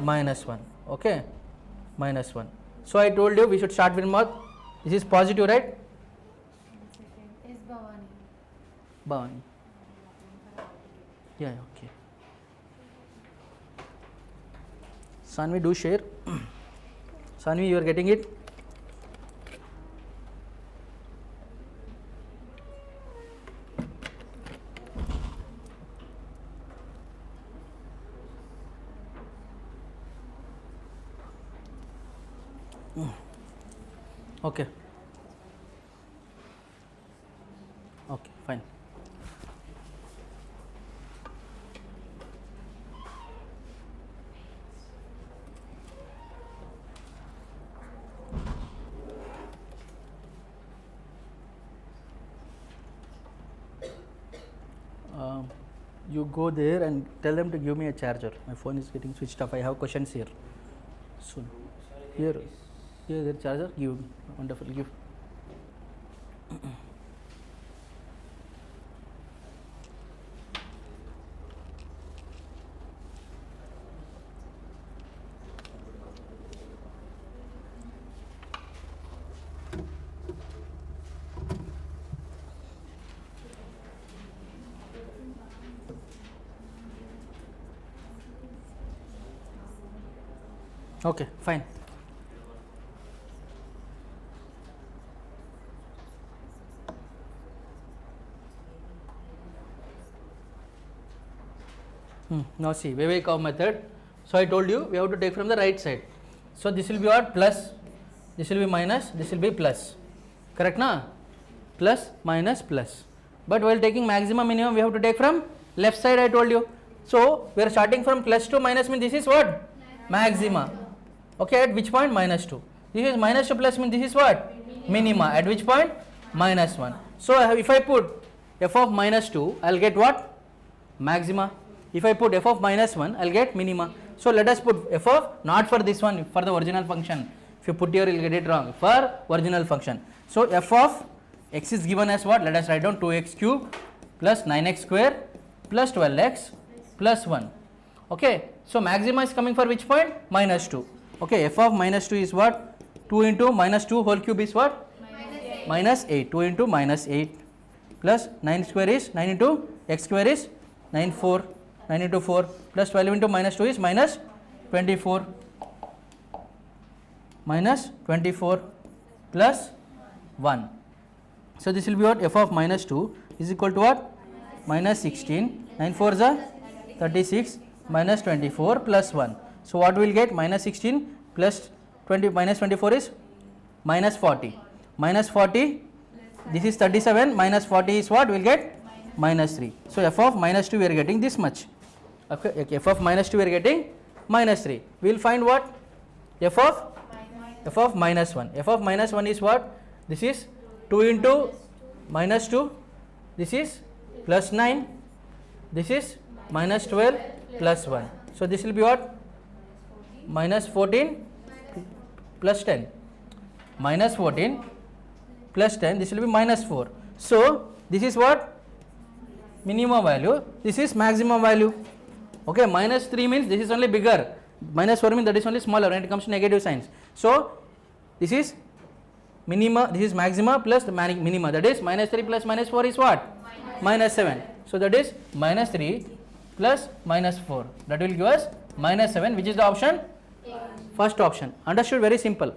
minus 1. Okay. Minus 1. So I told you we should start with what? This is positive, right? Is Bhavani. Bhavani. Yeah, okay. Sanvi, do share. Sanvi, you are getting it? Okay. Okay, fine. You go there and tell them to give me a charger. My phone is getting switched off. I have questions here. Soon. Here the charger. Give. Wonderful. Give. Okay, fine. Now see, wavy curve method. So I told you we have to take from the right side. So this will be what? Plus, this will be minus, this will be plus. Correct na? Plus, minus, plus. But while taking maximum, minimum, we have to take from left side, I told you. So we are starting from plus to minus means this is what? Maxima. Okay, at which point? Minus 2. This is minus to plus means this is what? Minima. At which point? Minus 1. So if I put f of minus 2, I will get what? Maxima. If I put f of minus 1, I will get minima. So let us put f of, not for this one, for the original function. If you put here, you will get it wrong. For original function. So f of x is given as what? Let us write down 2x cube plus 9x square plus 12x plus 1. Okay. So maxima is coming for which point? Minus 2. Okay, f of minus 2 is what? 2 into minus 2 whole cube is what? Minus 8. 2 into minus 8 plus 9 square is 9 into x square is 9 4. 9 into 4 plus 12 into minus 2 is minus 24. Minus 24 plus 1. So this will be what? F of minus 2 is equal to what? Minus 16. 9 4 is 36 minus 24 plus 1. So what we will get? Minus 16 plus 20 minus 24 is minus 40. minus 40, this is 37, minus 40 is what? We will get minus 3. So f of minus 2 we are getting this much. Okay, f of minus 2 we are getting minus 3. We will find what? F of minus 1. F of minus 1 is what? This is 2 into minus 2. This is plus 9. This is minus 12 plus 1. So this will be what? Minus 14 plus 10. Minus 14 plus 10. This will be minus 4. So this is what? Minimum value. This is maximum value. Okay, minus 3 means this is only bigger. Minus 4 means that is only smaller when it comes to negative signs. So this is minima, this is maxima plus the minima, that is minus 3 plus minus 4 is what? Minus 7. So that is minus 3 plus minus 4. That will give us minus 7, which is the option? First option. Understood? Very simple.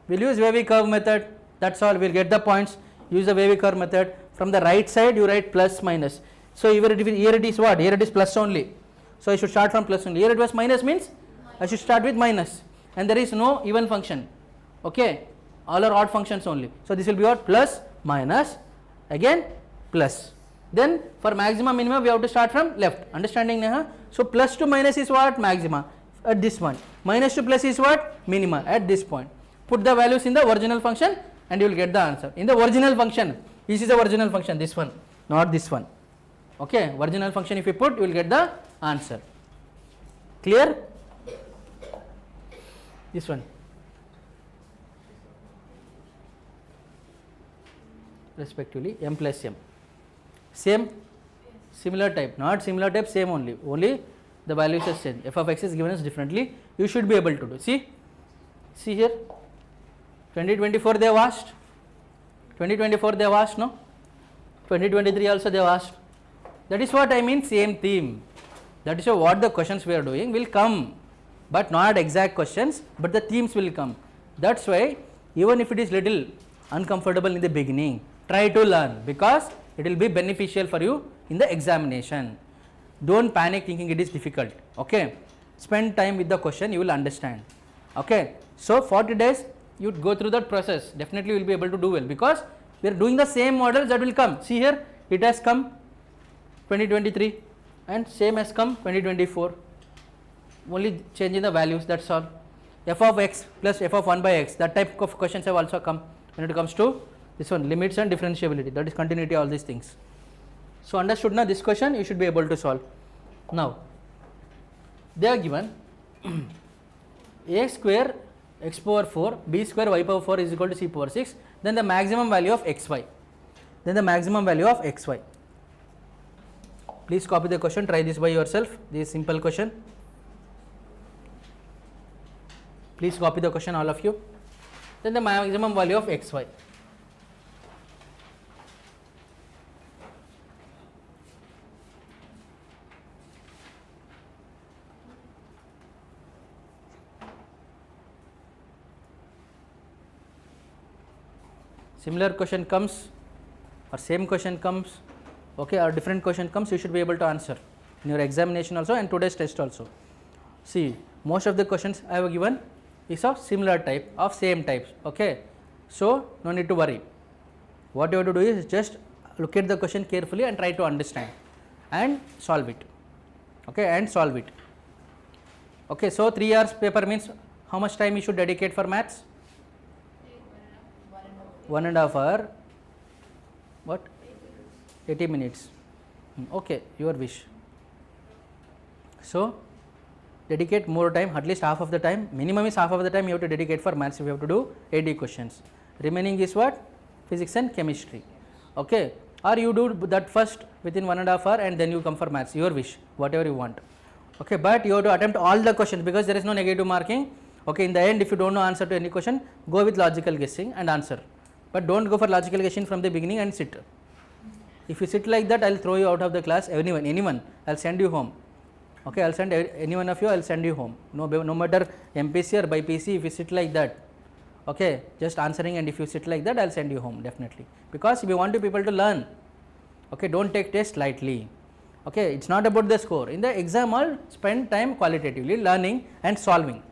We'll use wavy curve method. That's all. We'll get the points. Use the wavy curve method. From the right side you write plus minus. So here it is what? Here it is plus only. So I should start from plus only. Here it was minus means I should start with minus. And there is no even function. Okay, all are odd functions only. So this will be what? Plus, minus, again plus. Then for maximum minimum we have to start from left. Understanding Neha? So plus to minus is what? Maxima at this point. Minus to plus is what? Minima at this point. Put the values in the original function and you will get the answer. In the original function, this is the original function, this one, not this one. Okay, original function if you put, you will get the answer. Clear? This one. Respectively m plus m, same, similar type, not similar type, same only the values are same. F of x is given us differently. You should be able to do. See here, 2024 they have asked, 2024 they have asked, no, 2023 also they have asked. That is what I mean, same theme. That is what the questions we are doing will come, but not exact questions, but the themes will come. That's why even if it is little uncomfortable in the beginning, try to learn, because it will be beneficial for you in the examination. Don't panic thinking it is difficult. Okay, spend time with the question, you will understand. Okay, so 40 days you go through that process, definitely you will be able to do well, because we are doing the same models that will come. See here, it has come 2023 and same has come 2024, only changing the values, that's all. F of x plus f of 1 by x, that type of questions have also come when it comes to this one, limits and differentiability, that is continuity, all these things. So understood now, this question you should be able to solve. Now they are given a square x power 4 b square y power 4 is equal to c power 6, then the maximum value of xy, Please copy the question, try this by yourself, this is simple question. Please copy the question, all of you. Then the maximum value of xy. Similar question comes or same question comes, okay, or different question comes, you should be able to answer in your examination also and today's test also. See, most of the questions I have given is of similar type, of same types. Okay, so no need to worry. What you have to do is just look at the question carefully and try to understand and solve it. Okay, and solve it. Okay, so 3 hours paper means how much time you should dedicate for maths? 1.5 hour. What? 80 minutes. Okay, your wish. So dedicate more time, at least half of the time, minimum is half of the time you have to dedicate for maths if you have to do 80 questions. Remaining is what? Physics and chemistry. Okay, or you do that first within 1.5 hour and then you come for maths, your wish, whatever you want. Okay, but you have to attempt all the questions because there is no negative marking. Okay, in the end if you don't know answer to any question, go with logical guessing and answer, but don't go for logical guessing from the beginning and sit. If you sit like that, I will throw you out of the class. Anyone, I will send you home. Okay, I will send any one of you, I will send you home. No matter M.P.C or by P.C, if you sit like that, okay, just answering, and if you sit like that, I will send you home definitely, because we want people to learn. Okay, don't take test lightly. Okay, it's not about the score. In the exam hall, spend time qualitatively learning and solving.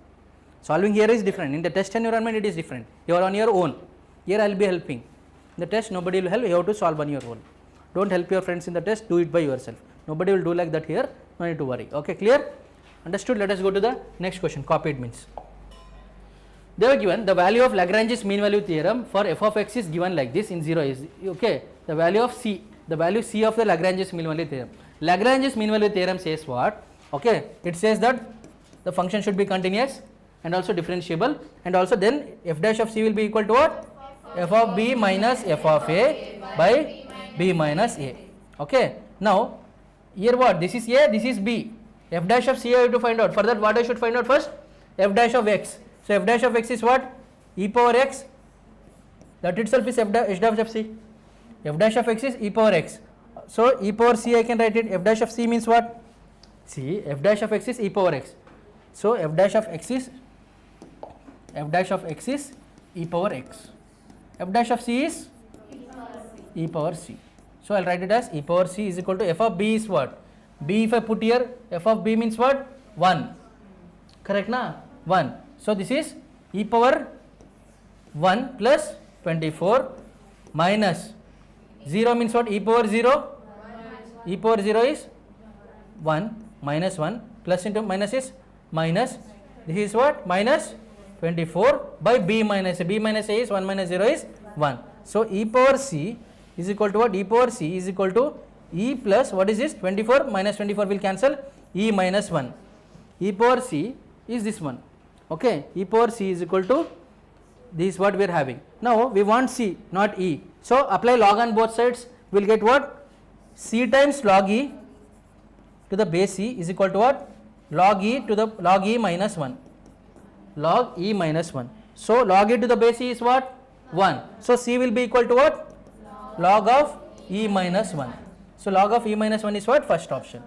Solving here is different. In the test environment, it is different. You are on your own. Here I will be helping. In the test nobody will help, you have to solve on your own. Don't help your friends in the test, do it by yourself. Nobody will do like that here, no need to worry. Okay, clear? Understood? Let us go to the next question. Copied means. They were given the value of Lagrange's mean value theorem for f of x is given like this in 0 is okay. The value of c, the value c of the Lagrange's mean value theorem. Lagrange's mean value theorem says what? Okay, it says that the function should be continuous and also differentiable, and also then f dash of c will be equal to what? F of b minus f of a by b minus a. Okay, now here what? This is a, this is b. F dash of c I have to find out. For that what I should find out first? F dash of x. So f dash of x is what? E power x. That itself is f dash of c. F dash of x is e power x. So e power c I can write it. F dash of c means what? See, f dash of x is e power x. So f dash of x is e power x. F dash of c is e power c. So I'll write it as e power c is equal to f of b is what? B if I put here, f of b means what? 1. Correct na? 1. So this is e power 1 plus 24 minus 0 means what? E power 0? E power 0 is 1 minus 1 plus into minus is minus, this is what? Minus 24 by b minus a. B minus a is 1 minus 0 is 1. So e power c is equal to what? E power c is equal to e plus what is this? 24 minus 24 will cancel, e minus 1. E power c is this one. Okay, e power c is equal to this is what we are having. Now we want c, not e. So apply log on both sides, we will get what? C times log e to the base c is equal to what? Log e to the log e minus 1. Log e minus 1. So log e to the base e is what? 1. So c will be equal to what? Log of e minus 1. So log of e minus 1 is what? First option.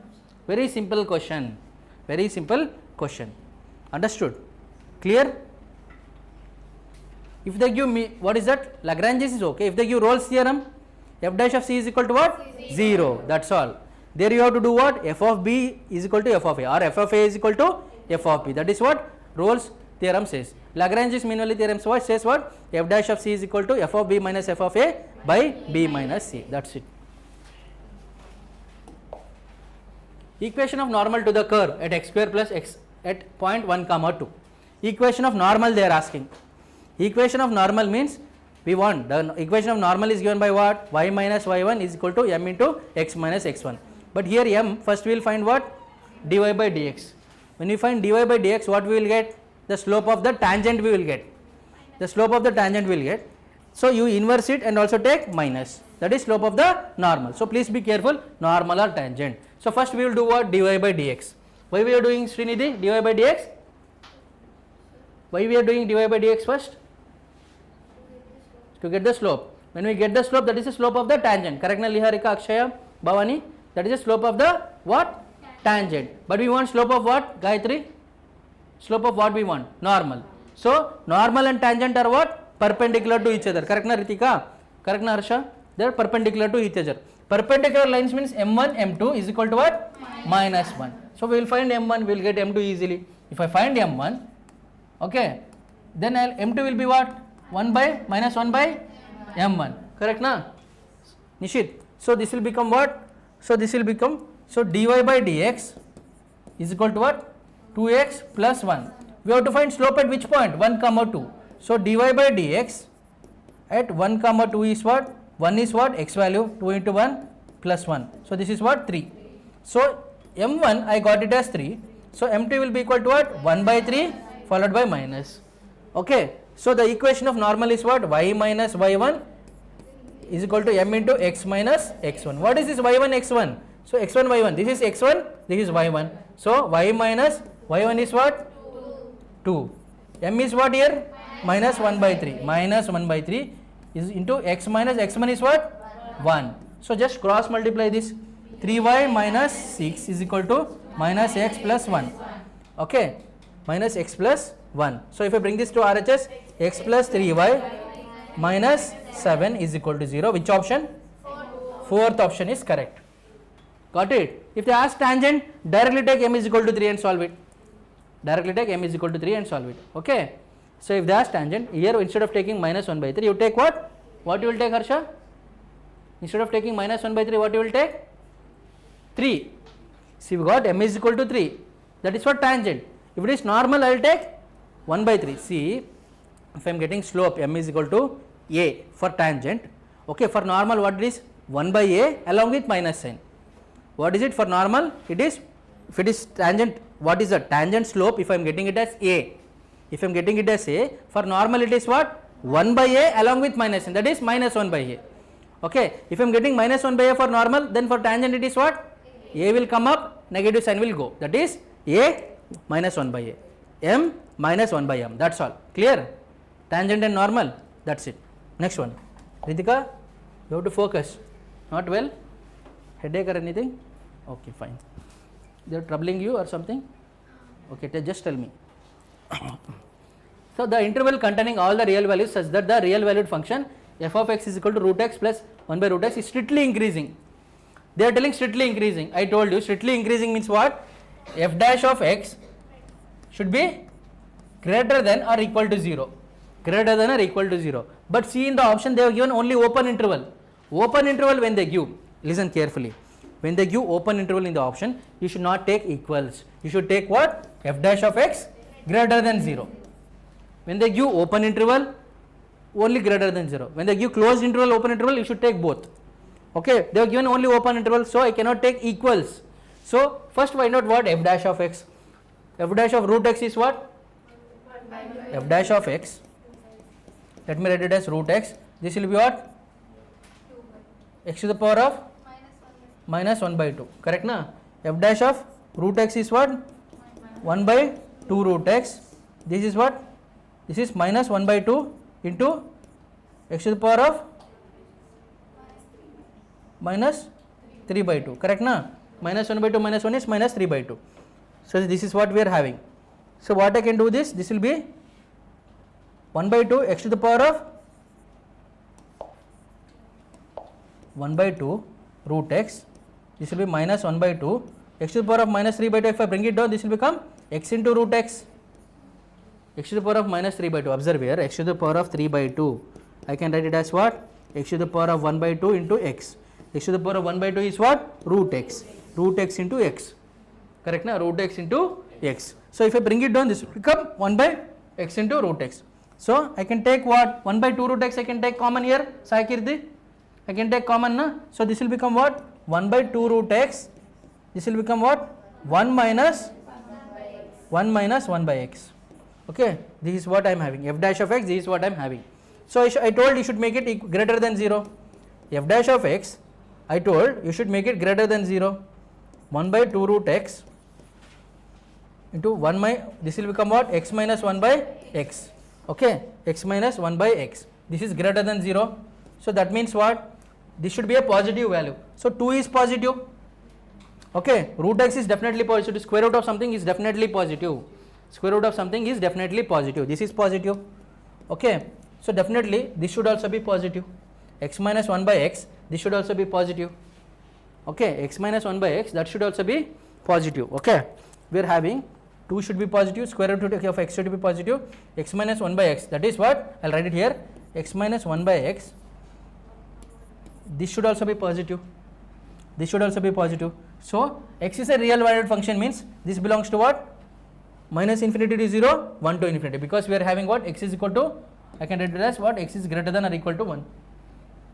Very simple question. Very simple question. Understood? Clear? If they give me, what is that? Lagrange's is okay. If they give Rolle's theorem, f dash of c is equal to what? 0. That's all. There you have to do what? F of b is equal to f of a, or f of a is equal to f of b. That is what Rolle's theorem says. Lagrange's mean value theorem says what? F dash of c is equal to f of b minus f of a by b minus c. That's it. Equation of normal to the curve at x square plus x at point 1 comma 2. Equation of normal they are asking. Equation of normal means we want the equation of normal is given by what? Y minus y1 is equal to m into x minus x1. But here m, first we will find what? Dy by dx. When we find dy by dx, what we will get? The slope of the tangent we will get. The slope of the tangent we will get. So you inverse it and also take minus. That is slope of the normal. So please be careful, normal or tangent. So first we will do what? Dy by dx. Why we are doing, Srinidhi, dy by dx? Why we are doing dy by dx first? To get the slope. When we get the slope, that is the slope of the tangent. Correct na Liharika, Akshaya, Bhavani? That is the slope of the what? Tangent. But we want slope of what? Gayatri? Slope of what we want? Normal. So normal and tangent are what? Perpendicular to each other. Correct na Ritika? Correct na Harsha? They are perpendicular to each other. Perpendicular lines means m1, m2 is equal to what? Minus 1. So we will find m1, we will get m2 easily. If I find m1, okay, then m2 will be what? 1 by minus 1 by m1. Correct na? Nishit. So this will become what? So this will become, so dy by dx is equal to what? 2x plus 1. We have to find slope at which point? 1 comma 2. So dy by dx at 1 comma 2 is what? 1 is what? X value, 2 into 1 plus 1. So this is what? 3. So m1 I got it as 3. So m2 will be equal to what? 1 by 3 followed by minus. Okay. So the equation of normal is what? Y minus y1 is equal to m into x minus x1. What is this y1 x1? So x1 y1. This is x1, this is y1. So y minus y1 is what? 2. M is what here? Minus 1 by 3. Minus 1 by 3 is into x minus x1 is what? 1. So just cross multiply this. 3y minus 6 is equal to minus x plus 1. Okay. Minus x plus 1. So if I bring this to RHS, x plus 3y minus 7 is equal to 0. Which option? Fourth option is correct. Got it? If they ask tangent, directly take m is equal to 3 and solve it. Directly take m is equal to 3 and solve it. Okay. So if they ask tangent, here instead of taking minus 1 by 3, you take what? What you will take, Harsha? Instead of taking minus 1 by 3, what you will take? 3. See, we got m is equal to 3. That is for tangent. If it is normal, I will take 1 by 3. See, if I am getting slope, m is equal to a for tangent. Okay, for normal, what it is? 1 by a along with minus sign. What is it for normal? It is, if it is tangent, what is the tangent slope? If I am getting it as a, if I am getting it as a, for normal it is what? 1 by a along with minus sign, that is minus 1 by a. Okay, if I am getting minus 1 by a for normal, then for tangent it is what? A will come up, negative sign will go, that is a minus 1 by a, m minus 1 by m, that is all. Clear? Tangent and normal, that is it. Next one. Ritika, you have to focus. Not well? Headache or anything? Okay, fine. They are troubling you or something? Okay, just tell me. So the interval containing all the real values such that the real valued function f of x is equal to root x plus 1 by root x is strictly increasing. They are telling strictly increasing. I told you strictly increasing means what? F dash of x should be greater than or equal to 0. Greater than or equal to 0. But see, in the option they have given only open interval. Open interval when they give, listen carefully, when they give open interval in the option, you should not take equals. You should take what? F dash of x greater than 0. When they give open interval, only greater than 0. When they give closed interval, open interval, you should take both. Okay, they have given only open interval, so I cannot take equals. So first find out what? F dash of x. F dash of root x is what? F dash of x. Let me write it as root x. This will be what? X to the power of minus 1 by 2. Correct na? F dash of root x is what? 1 by 2 root x. This is what? This is minus 1 by 2 into x to the power of minus 3 by 2. Correct na? Minus 1 by 2 minus 1 is minus 3 by 2. So this is what we are having. So what I can do this? This will be 1 by 2 x to the power of 1 by 2 root x. This will be minus 1 by 2 x to the power of minus 3 by 2. If I bring it down, this will become x into root x. X to the power of minus 3 by 2. Observe here, x to the power of 3 by 2. I can write it as what? X to the power of 1 by 2 into x. X to the power of 1 by 2 is what? Root x. Root x into x. Correct na? Root x into x. So if I bring it down, this will become 1 by x into root x. So I can take what? 1 by 2 root x I can take common here. Sai Kirti. I can take common na. So this will become what? 1 by 2 root x. This will become what? 1 minus 1 by x. Okay. This is what I am having. F dash of x, this is what I am having. So I told you should make it greater than 0. F dash of x, I told you should make it greater than 0. 1 by 2 root x into 1 by, this will become what? X minus 1 by x. Okay. X minus 1 by x. This is greater than 0. So that means what? This should be a positive value. So 2 is positive. Okay. Root x is definitely positive. Square root of something is definitely positive. Square root of something is definitely positive. This is positive. Okay. So definitely this should also be positive. X minus 1 by x, this should also be positive. Okay. X minus 1 by x, that should also be positive. Okay. We are having 2 should be positive, square root of x should be positive, x minus 1 by x, that is what? I will write it here, x minus 1 by x, this should also be positive, this should also be positive. So x is a real valued function means this belongs to what? Minus infinity to 0, 1 to infinity, because we are having what? X is equal to, I can write it as what? X is greater than or equal to 1,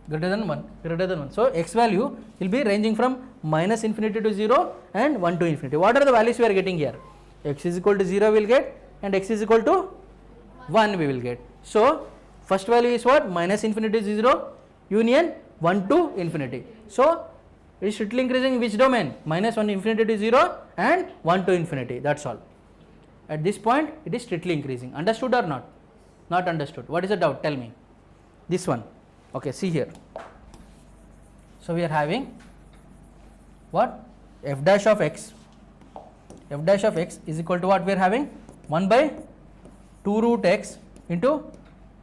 greater than 1, greater than 1. So x value will be ranging from minus infinity to 0 and 1 to infinity. What are the values we are getting here? X is equal to 0 we will get and x is equal to 1 we will get. So first value is what? Minus infinity to 0 union 1 to infinity. So it is strictly increasing in which domain? Minus 1 infinity to 0 and 1 to infinity, that is all. At this point it is strictly increasing. Understood or not? Not understood. What is the doubt? Tell me. This one. Okay, see here. So we are having what? F dash of x. F dash of x is equal to what we are having? 1 by 2 root x into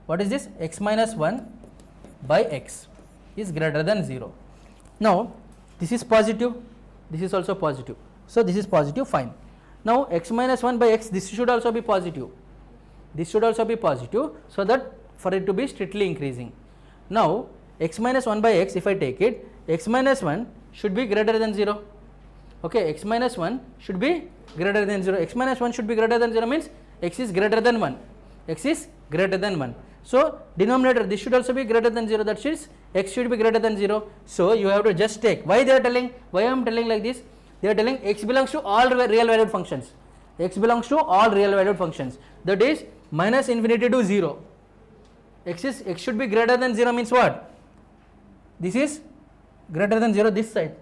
what is this? X minus 1 by x is greater than 0. Now this is positive, this is also positive. So this is positive, fine. Now x minus 1 by x, this should also be positive. this should also be positive, so that for it to be strictly increasing. Now x minus 1 by x, if I take it, x minus 1 should be greater than 0. Okay, x minus 1 should be greater than 0. X minus 1 should be greater than 0 means x is greater than 1. X is greater than 1. So denominator, this should also be greater than 0, that is x should be greater than 0. So you have to just take, why they are telling, why I am telling like this, they are telling x belongs to all real valued functions. X belongs to all real valued functions, that is minus infinity to 0. X should be greater than 0 means what? This is greater than 0 this side,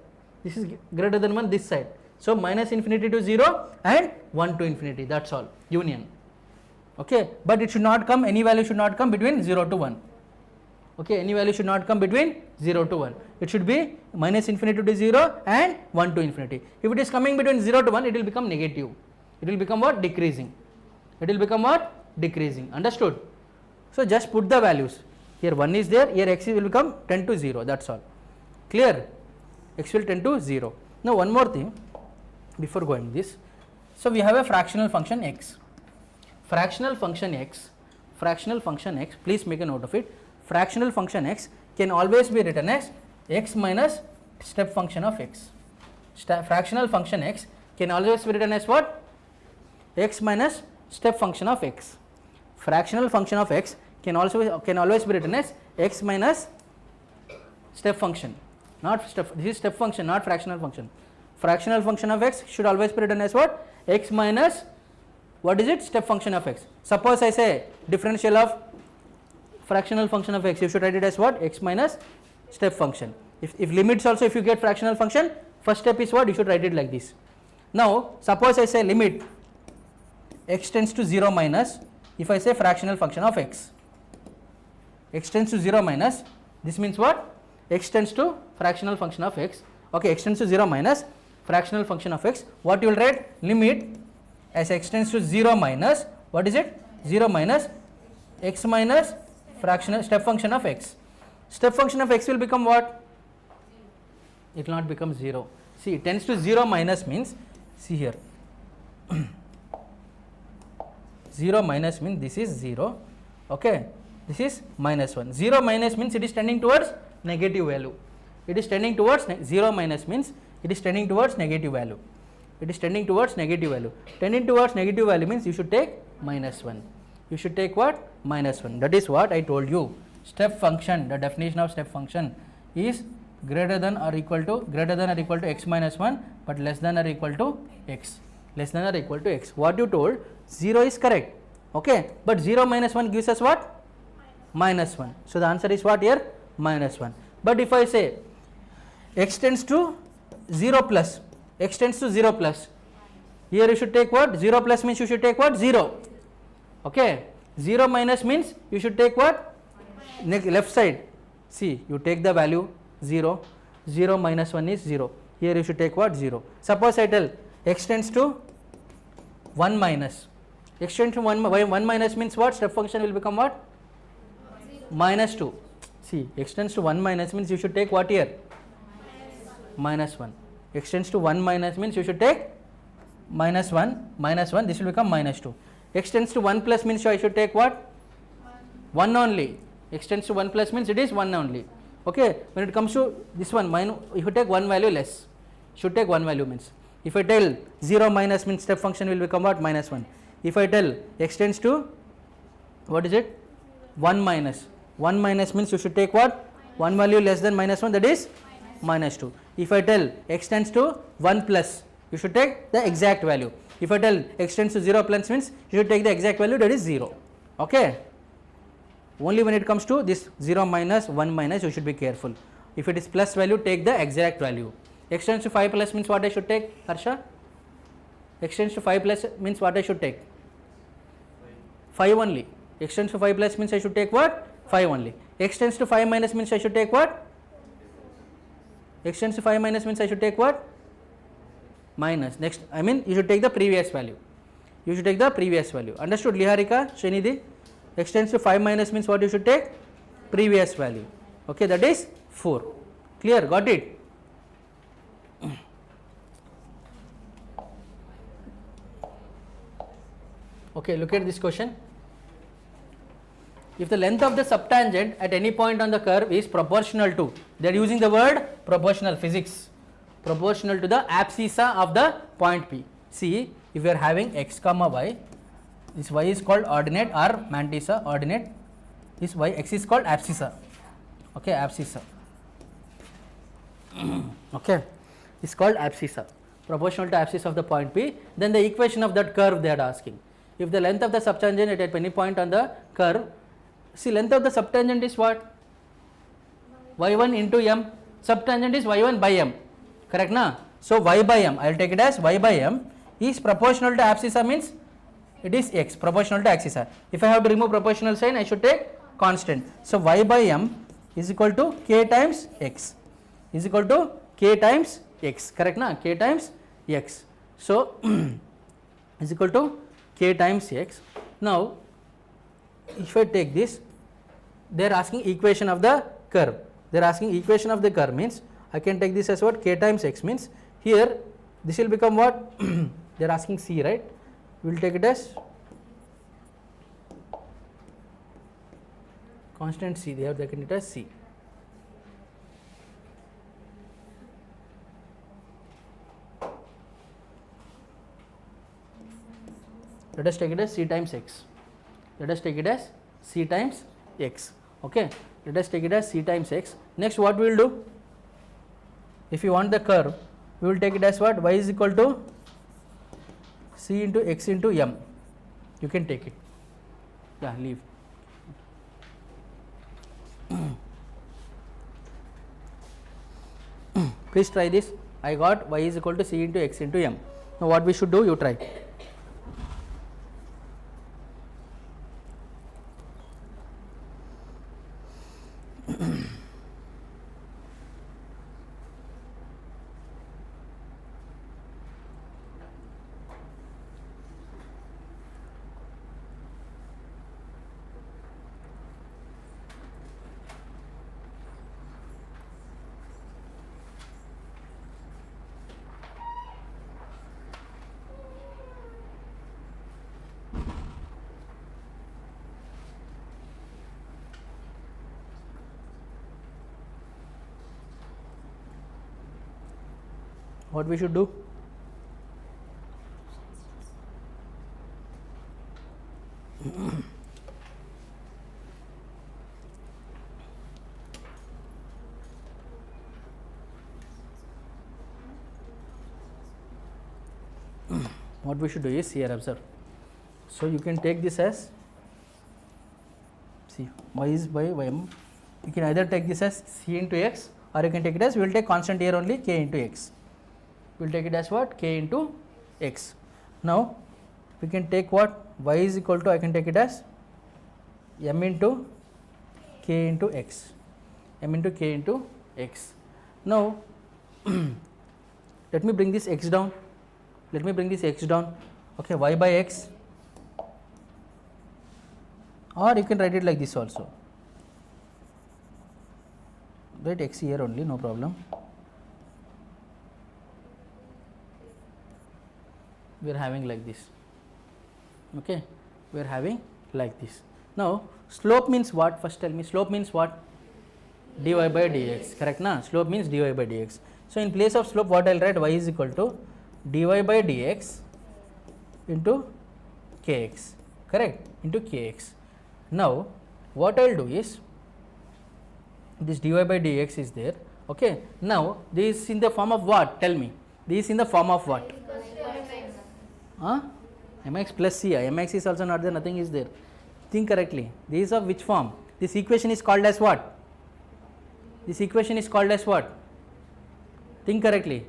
this is greater than 1 this side. So minus infinity to 0 and 1 to infinity, that's all, union. Okay, but it should not come, any value should not come between 0 to 1. Okay, any value should not come between 0 to 1. It should be minus infinity to 0 and 1 to infinity. If it is coming between 0 to 1, it will become negative. It will become what? Decreasing. It will become what? Decreasing. Understood? So just put the values. Here 1 is there, here x will become 10 to 0, that's all. Clear? X will tend to 0. Now one more thing before going this. So we have a fractional function x. Fractional function x, please make a note of it. Fractional function x can always be written as x minus step function of x. Fractional function x can always be written as what? X minus step function of x. Fractional function of x can always be written as x minus step function. Not step, this is step function, not fractional function. Fractional function of x should always be written as what? X minus, what is it? Step function of x. Suppose I say differential of fractional function of x, you should write it as what? X minus step function. If limits also, if you get fractional function, first step is what? You should write it like this. Now suppose I say limit x tends to 0 minus, if I say fractional function of x, x tends to 0 minus, this means what? X tends to fractional function of x. Okay, x tends to 0 minus fractional function of x. What you will write? Limit as x tends to 0 minus, what is it? 0 minus x minus fractional step function of x. Step function of x will become what? It will not become 0. See, it tends to 0 minus means, see here, 0 minus means this is 0, okay, this is minus 1. 0 minus means it is tending towards negative value. It is tending towards 0 minus means it is tending towards negative value. It is tending towards negative value. Tending towards negative value means you should take minus 1. You should take what? Minus 1. That is what I told you. Step function, the definition of step function is greater than or equal to x minus 1, but less than or equal to x. Less than or equal to x. What you told, 0 is correct. Okay, but 0 minus 1 gives us what? Minus 1. So the answer is what here? Minus 1. But if I say x tends to 0 plus, x tends to 0 plus, here you should take what? 0 plus means you should take what? 0. Okay, 0 minus means you should take what? Left side. See, you take the value 0, 0 minus 1 is 0. Here you should take what? 0. Suppose I tell x tends to 1 minus. X tends to 1 minus means what? Step function will become what? Minus 2. See, x tends to 1 minus means you should take what here? Minus 1. X tends to 1 minus means you should take minus 1, this will become minus 2. X tends to 1 plus means I should take what? 1 only. X tends to 1 plus means it is 1 only. Okay, when it comes to this one, if you take one value less, should take one value means. If I tell 0 minus means step function will become what? Minus 1. If I tell x tends to, what is it? 1 minus. 1 minus means you should take what? One value less than minus 1, that is minus 2. If I tell x tends to 1 plus, you should take the exact value. If I tell x tends to 0 plus means you should take the exact value, that is 0. Okay. Only when it comes to this 0 minus 1 minus you should be careful. If it is plus value, take the exact value. X tends to 5 plus means what I should take, Harsha? X tends to 5 plus means what I should take? 5 only. X tends to 5 plus means I should take what? 5 only. X tends to 5 minus means I should take what? X tends to 5 minus means I should take what? Minus. Next, I mean you should take the previous value. You should take the previous value. Understood, Liharika, Srinidhi? X tends to 5 minus means what you should take? Previous value. Okay, that is 4. Clear? Got it? Okay, look at this question. if the length of the subtangent at any point on the curve is proportional to, they are using the word proportional, physics, proportional to the abscissa of the point P. See, if you are having x comma y, this y is called ordinate or mantissa, ordinate, this y, x is called abscissa, okay, abscissa, okay, it's called abscissa, proportional to abscissa of the point P. Then the equation of that curve they are asking. If the length of the subtangent at any point on the curve, see, length of the subtangent is what? y1 into m, subtangent is y1 by m, correct na? So y by m, I will take it as y by m is proportional to abscissa, means it is x, proportional to abscissa. If I have to remove proportional sign, I should take constant. So y by m is equal to k times x, is equal to k times x, correct na? K times x. So is equal to k times x. Now if I take this, they are asking equation of the curve. They are asking equation of the curve, means I can take this as what? K times x, means here this will become what? They are asking c, right? We will take it as constant c, they have taken it as c. Let us take it as c times x. Let us take it as c times x. Okay. Let us take it as c times x. Next, what we will do? If you want the curve, we will take it as what? Y is equal to c into x into m. You can take it. Yeah, leave. Please try this. I got y is equal to c into x into m. Now, what we should do? You try. What we should do? What we should do is, here observe. So you can take this as, see, y is by m. You can either take this as c into x, or you can take it as, we will take constant here only, k into x. We will take it as what? K into x. Now we can take what? Y is equal to, I can take it as m into k into x, m into k into x. Now let me bring this x down, let me bring this x down, okay, y by x, or you can write it like this also, write x here only, no problem. We are having like this, okay, we are having like this. Now slope means what? First tell me, slope means what? Dy by dx, correct na? Slope means dy by dx. So in place of slope, what I will write? Y is equal to dy by dx into kx, correct, into kx. Now what I will do is, this dy by dx is there, okay. Now this is in the form of what? Tell me, this is in the form of what? Mx plus ci, mx is also not there, nothing is there. Think correctly. This is of which form? This equation is called as what? This equation is called as what? Think correctly.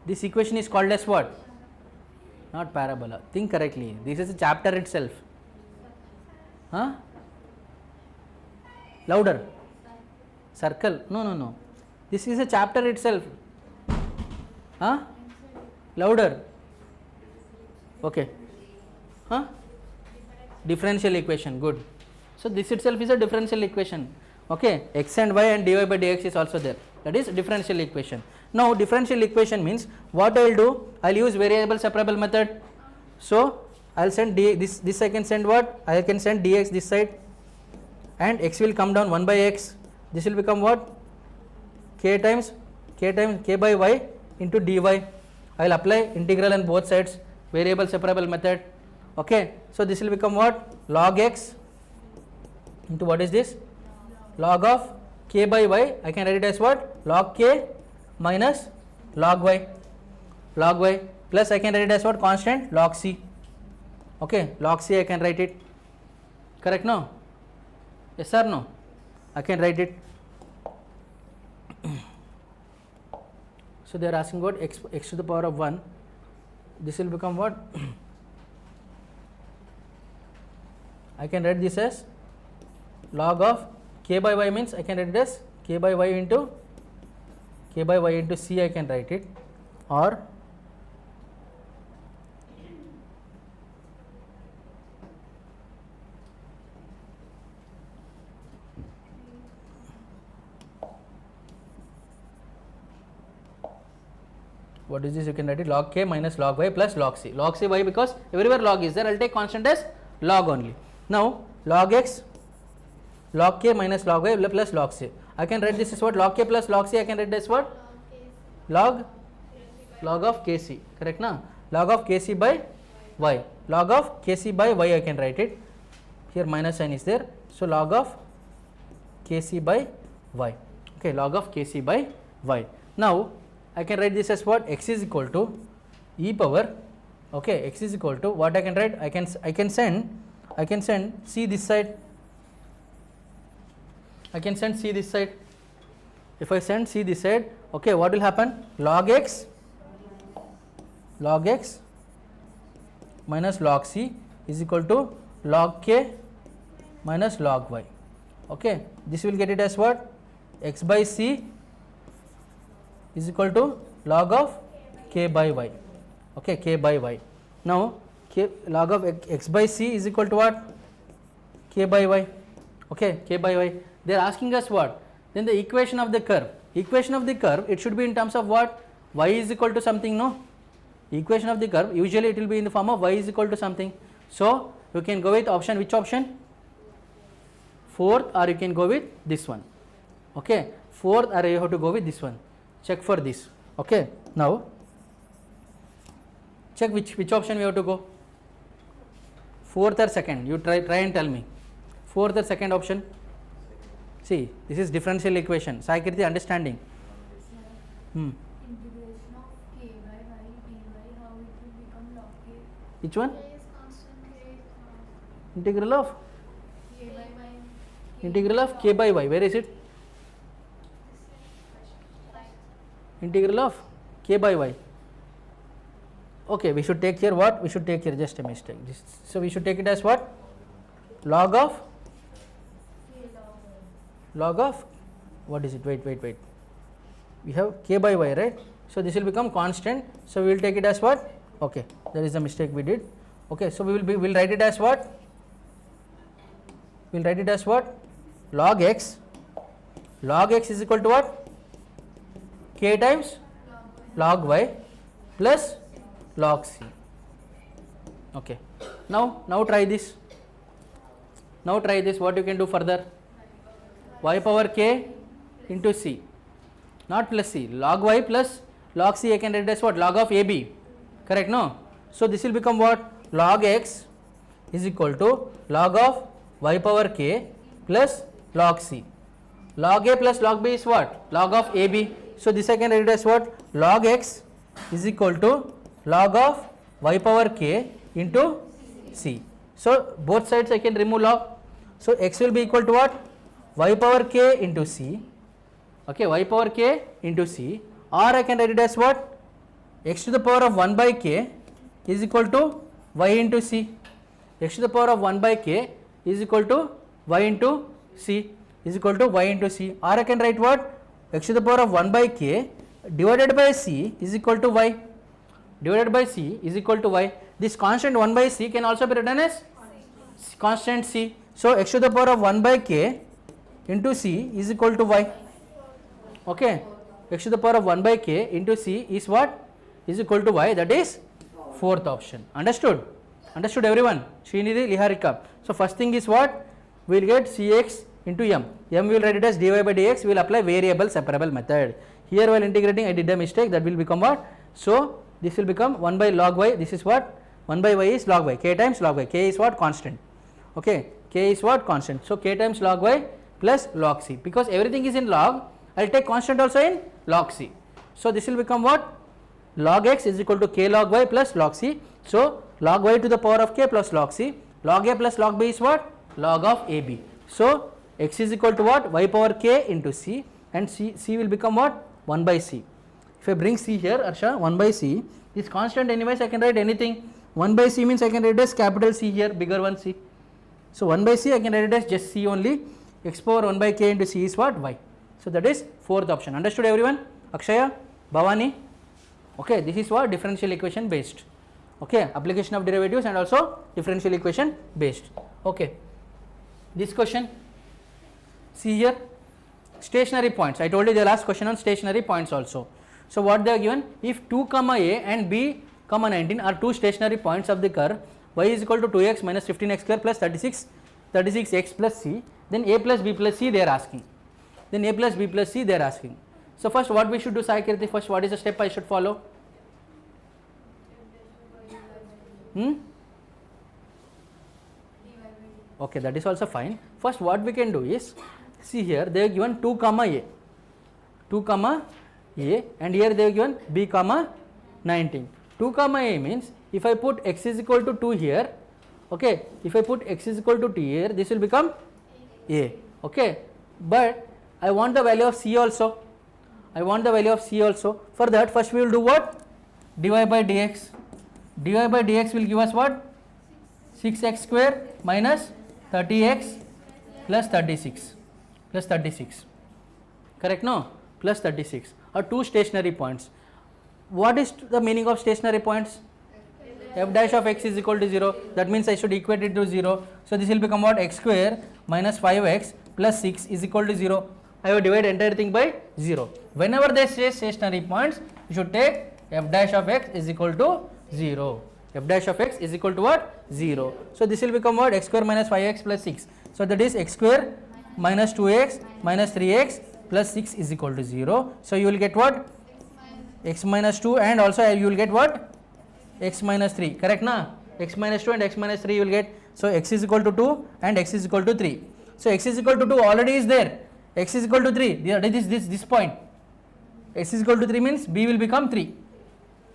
This equation is called as what? Not parabola. Think correctly. This is a chapter itself. Louder. Circle. No. This is a chapter itself. Louder. Okay. Differential equation. Good. So this itself is a differential equation. Okay. X and y and dy by dx is also there. That is differential equation. Now differential equation means what I will do? I will use variable separable method. So I will send this I can send what? I can send dx this side. and x will come down 1 by x. This will become what? K times k by y into dy. I will apply integral on both sides, variable separable method. Okay, so this will become what? Log x into what is this? Log of k by y. I can write it as what? Log k minus log y. Log y plus I can write it as what? Constant log c. Okay, log c I can write it. Correct? No? Yes or no? I can write it. So they are asking what? X to the power of 1. This will become what? I can write this as log of k by y, means I can write it as k by y into c I can write it, or what is this? You can write it log k minus log y plus log c. Log c y because everywhere log is there. I will take constant as log only. Now log x, log k minus log y plus log c. I can write this as what? Log k plus log c. I can write this as what? Log of kc. Correct na? Log of kc by y. Log of kc by y I can write it. Here minus sign is there. So log of kc by y. Okay, log of kc by y. Now I can write this as what? X is equal to e power. Okay, x is equal to what I can write? I can send c this side. I can send c this side. If I send c this side, okay, what will happen? Log x minus log c is equal to log k minus log y. Okay, this will get it as what? X by c is equal to log of k by y. Okay, k by y. Now log of x by c is equal to what? K by y. Okay, k by y. They are asking us what? Then the equation of the curve. Equation of the curve, it should be in terms of what? Y is equal to something, no? Equation of the curve, usually it will be in the form of y is equal to something. So you can go with option, which option? Fourth, or you can go with this one. Okay, fourth, or you have to go with this one. Check for this. Okay, now check which option we have to go. Fourth or second? You try and tell me. Fourth or second option? See, this is differential equation. Saikirti, understanding? Integration of k by y dy, how it will become log k. Which one? K is constant, k is Integral of? k by y. Integral of k by y. Where is it? Integral of k by y. Okay, we should take here what? We should take here just a mistake. So we should take it as what? Log of what is it? Wait. We have k by y, right? So this will become constant. So we will take it as what? Okay, that is the mistake we did. Okay, so we'll write it as what? We'll write it as what? Log x. Log x is equal to what? K times log y plus log c. Okay. Now try this. What you can do further? Y power k into c, not plus c. Log y plus log c I can write as what? Log of ab. Correct? No? So this will become what? Log x is equal to log of y power k plus log c. Log a plus log b is what? Log of ab. So this I can write as what? Log x is equal to log of y power k into c. So both sides I can remove log. So x will be equal to what? Y power k into c. Okay, y power k into c, or I can write it as what? X to the power of 1 by k is equal to y into c. X to the power of 1 by k is equal to y into c is equal to y into c, or I can write what? X to the power of 1 by k divided by c is equal to y. Divided by c is equal to y. This constant 1 by c can also be written as constant c. So x to the power of 1 by k into c is equal to y. Okay, x to the power of 1 by k into c is what? Is equal to y. That is fourth option. Understood? Understood everyone? Srinidhi, Liharika. So first thing is what? We will get cx into m. M we will write it as dy by dx. We will apply variable separable method. Here while integrating I did a mistake, that will become what? So this will become 1 by log y. This is what? 1 by y is log y. K times log y. K is what? Constant. Okay. K is what? Constant. So K times log y plus log c. Because everything is in log, I will take constant also in log c. So this will become what? Log x is equal to k log y plus log c. So log y to the power of k plus log c. Log a plus log b is what? Log of ab. So x is equal to what? Y power k into c, and c will become what? 1 by c. If I bring c here, Arsha, 1 by c, this constant anyways I can write anything. 1 by c means I can write as capital C here, bigger one c. So 1 by c I can write it as just c only. X power 1 by k into c is what? Y. So that is fourth option. Understood everyone? Akshaya, Bhavani? Okay, this is what? Differential equation based. Okay, application of derivatives and also differential equation based. Okay, this question, see here, stationary points. I told you the last question on stationary points also. So what they are given? If 2 comma a and b comma 19 are two stationary points of the curve, y is equal to 2x minus 15x square plus 36x plus c, then a plus b plus c they are asking. Then a plus b plus c they are asking. So first what we should do, Sai Kirti? First what is the step I should follow? Okay, that is also fine. First what we can do is, see here they are given 2 comma a, 2 comma a, and here they are given b comma 19. 2 comma a means if I put x is equal to 2 here, okay, if I put x is equal to 2 here, this will become a, okay, but I want the value of c also. I want the value of c also. For that first we will do what? Dy by dx. Dy by dx will give us what? 6x square minus 30x plus 36 plus 36, correct? No, plus 36 are two stationary points. What is the meaning of stationary points? F dash of x is equal to 0. That means I should equate it to 0. So this will become what? X square minus 5x plus 6 is equal to 0. I have divided entire thing by 0. Whenever they say stationary points, you should take f dash of x is equal to 0. F dash of x is equal to what? 0. So this will become what? X square minus 5x plus 6. So that is x square minus 2x minus 3x plus 6 is equal to 0. So you will get what? X minus 2, and also you will get what? X minus 3, correct na? X minus 2 and x minus 3 you will get. So x is equal to 2 and x is equal to 3. So x is equal to 2 already is there. X is equal to 3. This point. X is equal to 3 means b will become 3.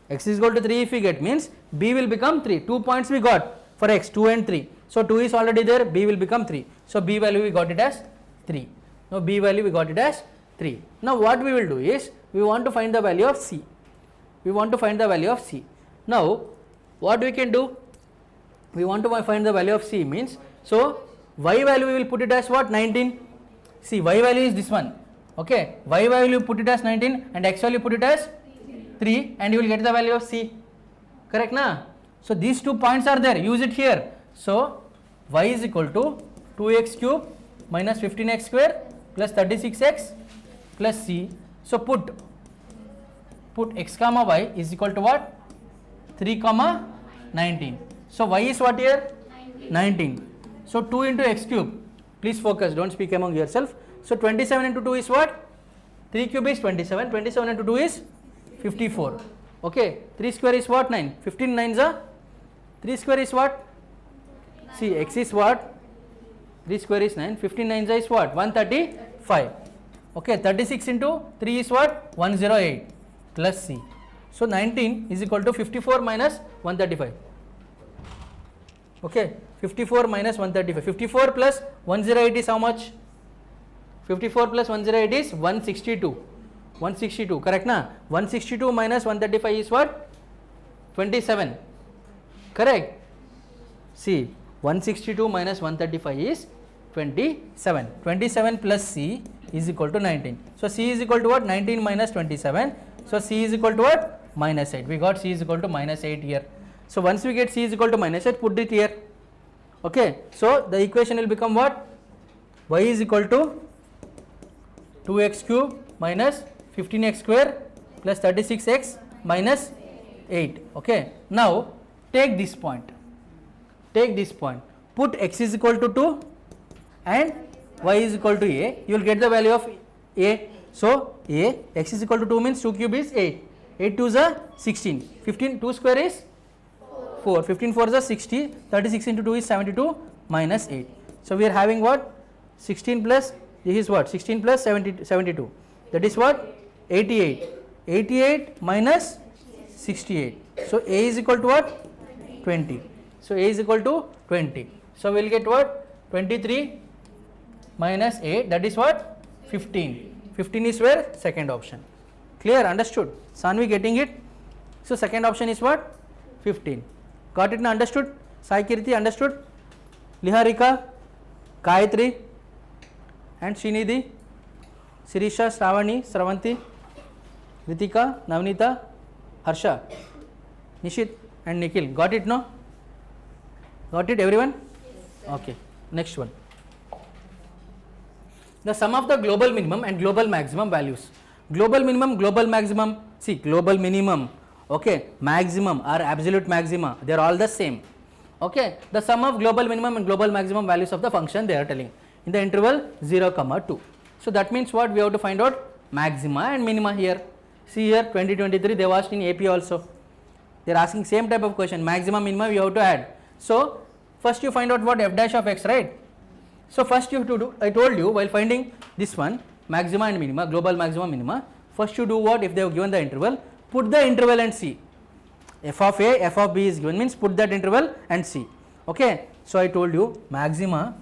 X is equal to 3 if we get means b will become 3. 2 points we got for x, 2 and 3. So 2 is already there, b will become 3. So b value we got it as 3. Now b value we got it as 3. Now what we will do is, we want to find the value of c. We want to find the value of c. Now what we can do? We want to find the value of c means, so y value we will put it as what? 19. See, y value is this one. Okay, y value put it as 19 and x value put it as 3, and you will get the value of c. Correct na? So these 2 points are there. Use it here. So y is equal to 2x cube minus 15x square plus 36x plus c. So put x comma y is equal to what? 3 comma 19. So y is what here? 19. So 2 into x cube. Please focus, don't speak among yourself. So 27 into 2 is what? 3 cube is 27. 27 into 2 is 54. Okay. 3 square is what? 9. 15 nines are? 3 square is what? See, x is what? 3 square is 9. 15 nines is what? 135. Okay. 36 into 3 is what? 108 plus c. So 19 is equal to 54 minus 135. Okay. 54 minus 135. 54 plus 108 is how much? 54 plus 108 is 162. 162, correct na? 162 minus 135 is what? 27. Correct? See, 162 minus 135 is 27. 27 plus c is equal to 19. So c is equal to what? 19 minus 27. So c is equal to what? Minus 8. We got c is equal to minus 8 here. So once we get c is equal to minus 8, put it here. Okay. So the equation will become what? Y is equal to 2x cube minus 15x square plus 36x minus 8. Okay. Now take this point. Take this point. Put x is equal to 2 and y is equal to a, you will get the value of a. So a, x is equal to 2 means 2 cube is 8. 8 2 is a 16. 15 2 square is 4. 15 4 is a 60. 36 into 2 is 72 minus 8. So we are having what? 16 plus, this is what? 16 plus 72. That is what? 88. 88 minus 68. So a is equal to what? 20. So a is equal to 20. So we will get what? 23 minus 8, that is what? 15. 15 is where? Second option. Clear? Understood? Sanvi getting it? So second option is what? 15. Got it now? Understood? Sai Kirti understood? Liharika, Gayatri and Srinidhi, Sirisha, Shravani, Sravanti, Ritika, Navnita, Harsha, Nishit and Nikhil. Got it now? Got it everyone? Okay. Next one. The sum of the global minimum and global maximum values. Global minimum, global maximum. See, global minimum, okay, maximum or absolute maxima, they are all the same. Okay, the sum of global minimum and global maximum values of the function they are telling in the interval 0, 2. So that means what? We have to find out maxima and minima here. See here 2023 they have asked in AP also. They are asking same type of question, maxima, minima we have to add. So first you find out what f dash of x, right? So first you have to do, I told you while finding this one, maxima and minima, global maxima, minima, first you do what? If they have given the interval, put the interval and see. F of a, f of b is given, means put that interval and see. Okay. So I told you maxima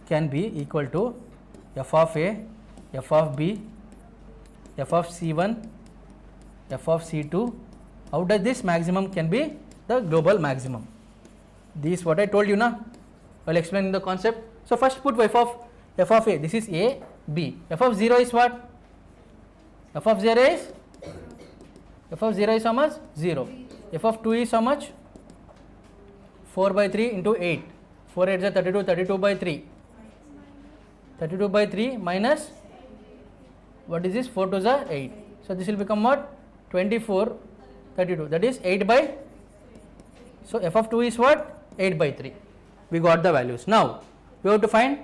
can be equal to f of a, f of b, f of c1, f of c2. How does this maximum can be the global maximum? This is what I told you now while explaining the concept. So first put f of a, this is a, b. F of 0 is what? F of 0 is how much? 0. F of 2 is how much? 4 by 3 into 8. 4 8 is 32, 32 by 3. 32 by 3 minus, what is this? 4 2 is 8. So this will become what? 24, 32. That is 8 by, so f of 2 is what? 8 by 3. We got the values. Now we have to find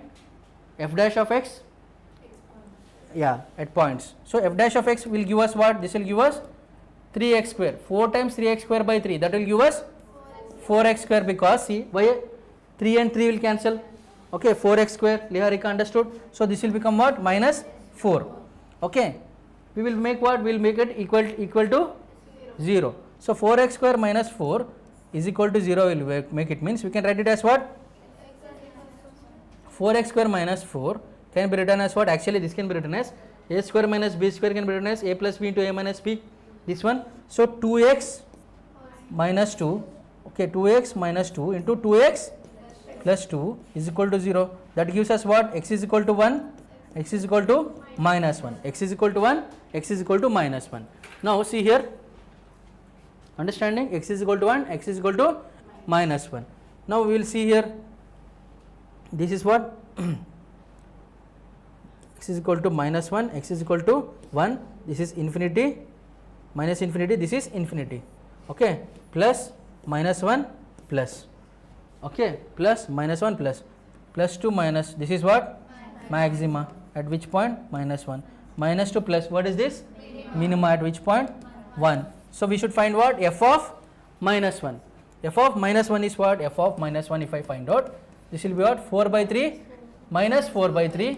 f dash of x, yeah, at points. So f dash of x will give us what? This will give us 3x square. 4 times 3x square by 3, that will give us 4x square, because see, why 3 and 3 will cancel. Okay, 4x square. Liharika understood? So this will become what? Minus 4. Okay, we will make what? We will make it equal to 0. So 4x square minus 4 is equal to 0 will make it, means we can write it as what? 4x square minus 4 can be written as what? Actually this can be written as a square minus b square can be written as a plus b into a minus b. This one. So 2x minus 2, okay, 2x minus 2 into 2x plus 2 is equal to 0. That gives us what? X is equal to 1, x is equal to minus 1, x is equal to 1, x is equal to minus 1. Now see here, understanding? X is equal to 1, x is equal to minus 1. Now we will see here, this is what? X is equal to minus 1, x is equal to 1, this is infinity, minus infinity, this is infinity. Okay, plus minus 1 plus, okay, plus minus 1 plus 2 minus, this is what? Maxima. At which point? Minus 1. Minus 2 plus, what is this? Minima. At which point? 1. So we should find what? F of minus 1. F of minus 1 is what? F of minus 1 if I find out, this will be what? 4 by 3 minus 4 by 3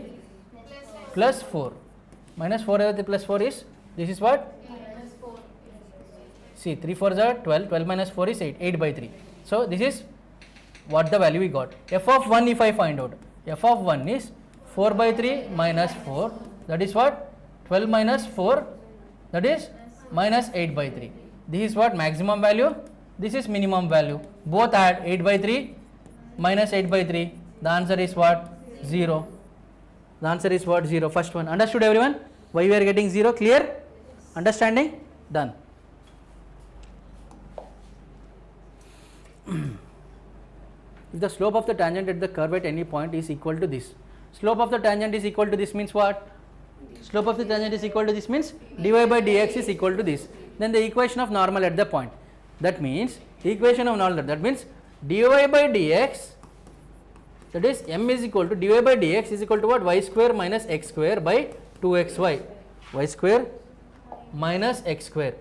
plus 4. Minus 4 by 3 plus 4 is, this is what? See, 3 4s are 12, 12 minus 4 is 8, 8 by 3. So this is what the value we got. F of 1 if I find out, f of 1 is 4 by 3 minus 4, that is what? 12 minus 4, that is minus 8 by 3. This is what? Maximum value, this is minimum value. Both add 8 by 3 minus 8 by 3. The answer is what? 0. The answer is what? 0. First one. Understood everyone? Why we are getting 0? Clear? Understanding? Done. If the slope of the tangent at the curve at any point is equal to this, slope of the tangent is equal to this means what? Slope of the tangent is equal to this means dy by dx is equal to this. Then the equation of normal at the point. That means equation of normal, that means dy by dx that is m is equal to dy by dx is equal to what? Y square minus x square by 2xy. Y square minus x square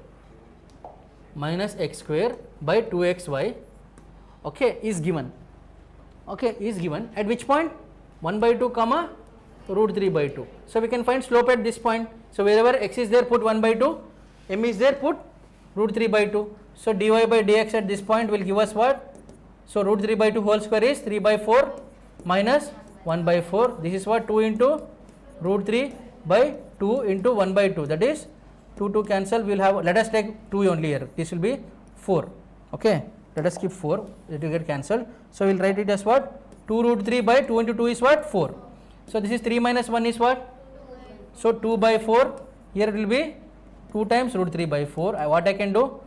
by 2xy, okay, is given. Okay, is given at which point? 1 by 2 comma root 3 by 2. So we can find slope at this point. So wherever x is there, put 1 by 2, m is there, put root 3 by 2. So dy by dx at this point will give us what? So root 3 by 2 whole square is 3 by 4 minus 1 by 4. This is what? 2 into root 3 by 2 into 1 by 2. That is 2 cancel. We will have, let us take 2 only here. This will be 4. Okay. Let us keep 4. It will get cancelled. So we will write it as what? 2 root 3 by 2 into 2 is what? 4. So this is 3 minus 1 is what? So 2 by 4. Here it will be 2 times root 3 by 4. What I can do?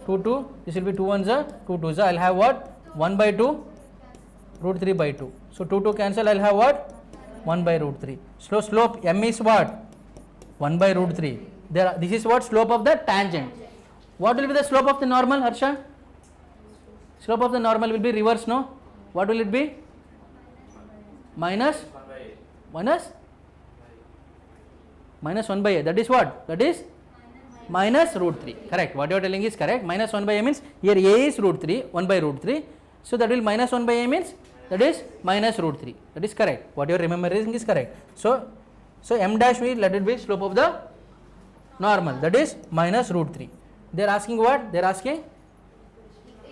2. This will be 2 1s, 2 2s. I will have what? 1 by 2 root 3 by 2. So 2 cancel. I will have what? 1 by root 3. So slope m is what? 1 by root 3. This is what? Slope of the tangent. What will be the slope of the normal, Harsha? Slope of the normal will be reverse, no? What will it be? Minus 1 by a. That is what? That is minus root 3. Correct. What you are telling is correct. Minus 1 by a means here a is root 3, 1 by root 3. So that will minus 1 by a means that is minus root 3. That is correct. What you are remembering is correct. So m dash will let it be slope of the normal, that is minus root 3. They are asking what? They are asking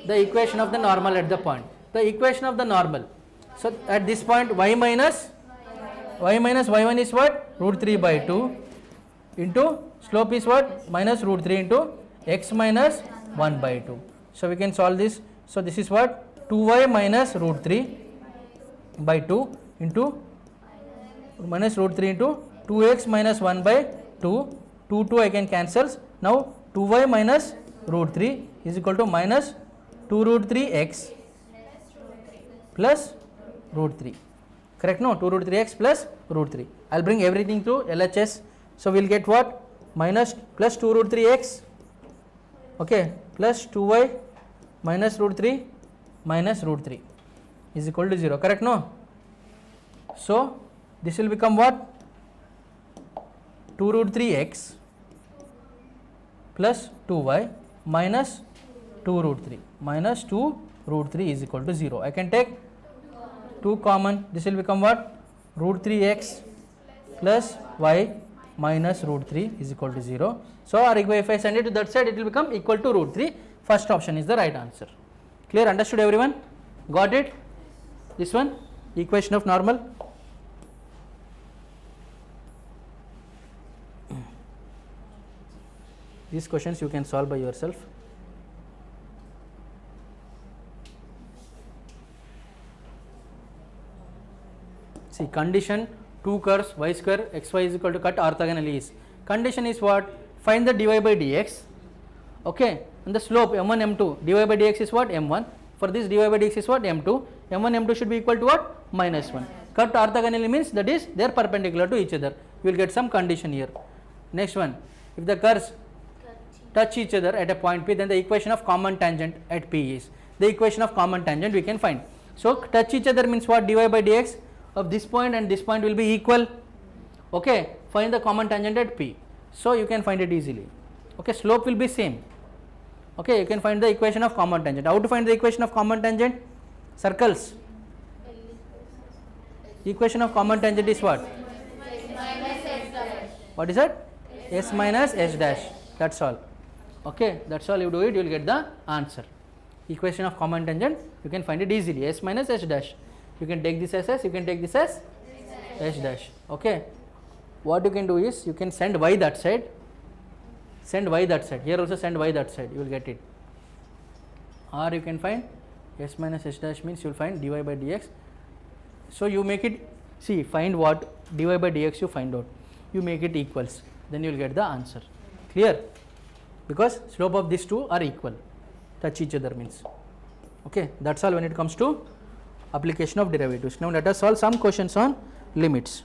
the equation of the normal at the point. The equation of the normal. So at this point y minus y1 is what? Root 3 by 2 into slope is what? Minus root 3 into x minus 1 by 2. So we can solve this. So this is what? 2y minus root 3 by 2 into minus root 3 into 2x minus 1 by 2. 2 I can cancel. Now 2y minus root 3 is equal to minus 2 root 3x plus root 3. Correct? No? 2 root 3x plus root 3. I will bring everything to LHS. So we will get what? Minus plus 2 root 3x, okay, plus 2y minus root 3 minus root 3 is equal to 0. Correct? No? So this will become what? 2 root 3x plus 2y minus 2 root 3 minus 2 root 3 is equal to 0. I can take 2 common. This will become what? Root 3x plus y minus root 3 is equal to 0. So if I send it to that side, it will become equal to root 3. First option is the right answer. Clear? Understood everyone? Got it? This one? Equation of normal. These questions you can solve by yourself. See, condition 2 curves y square xy is equal to cut orthogonally is. Condition is what? Find the dy by dx. Okay, and the slope m1 m2 dy by dx is what? M1. For this dy by dx is what? M2. M1 M2 should be equal to what? Minus 1. Cut orthogonally means that is they are perpendicular to each other. You will get some condition here. Next one, if the curves touch each other at a point P, then the equation of common tangent at P is. The equation of common tangent we can find. So touch each other means what? Dy by dx of this point and this point will be equal. Okay, find the common tangent at P. So you can find it easily. Okay, slope will be same. Okay, you can find the equation of common tangent. How to find the equation of common tangent? Circles. Equation of common tangent is what? What is that? S minus S dash. That's all. Okay, that's all you do it, you will get the answer. Equation of common tangent, you can find it easily. S minus S dash. You can take this as S, you can take this as S dash. Okay. What you can do is, you can send y that side. Send y that side. Here also send y that side. You will get it. Or you can find S minus S dash means you will find dy by dx. So you make it, see, find what dy by dx you find out. You make it equals. Then you will get the answer. Clear? Because slope of these two are equal. Touch each other means. Okay, that's all when it comes to application of derivatives. Now let us solve some questions on limits.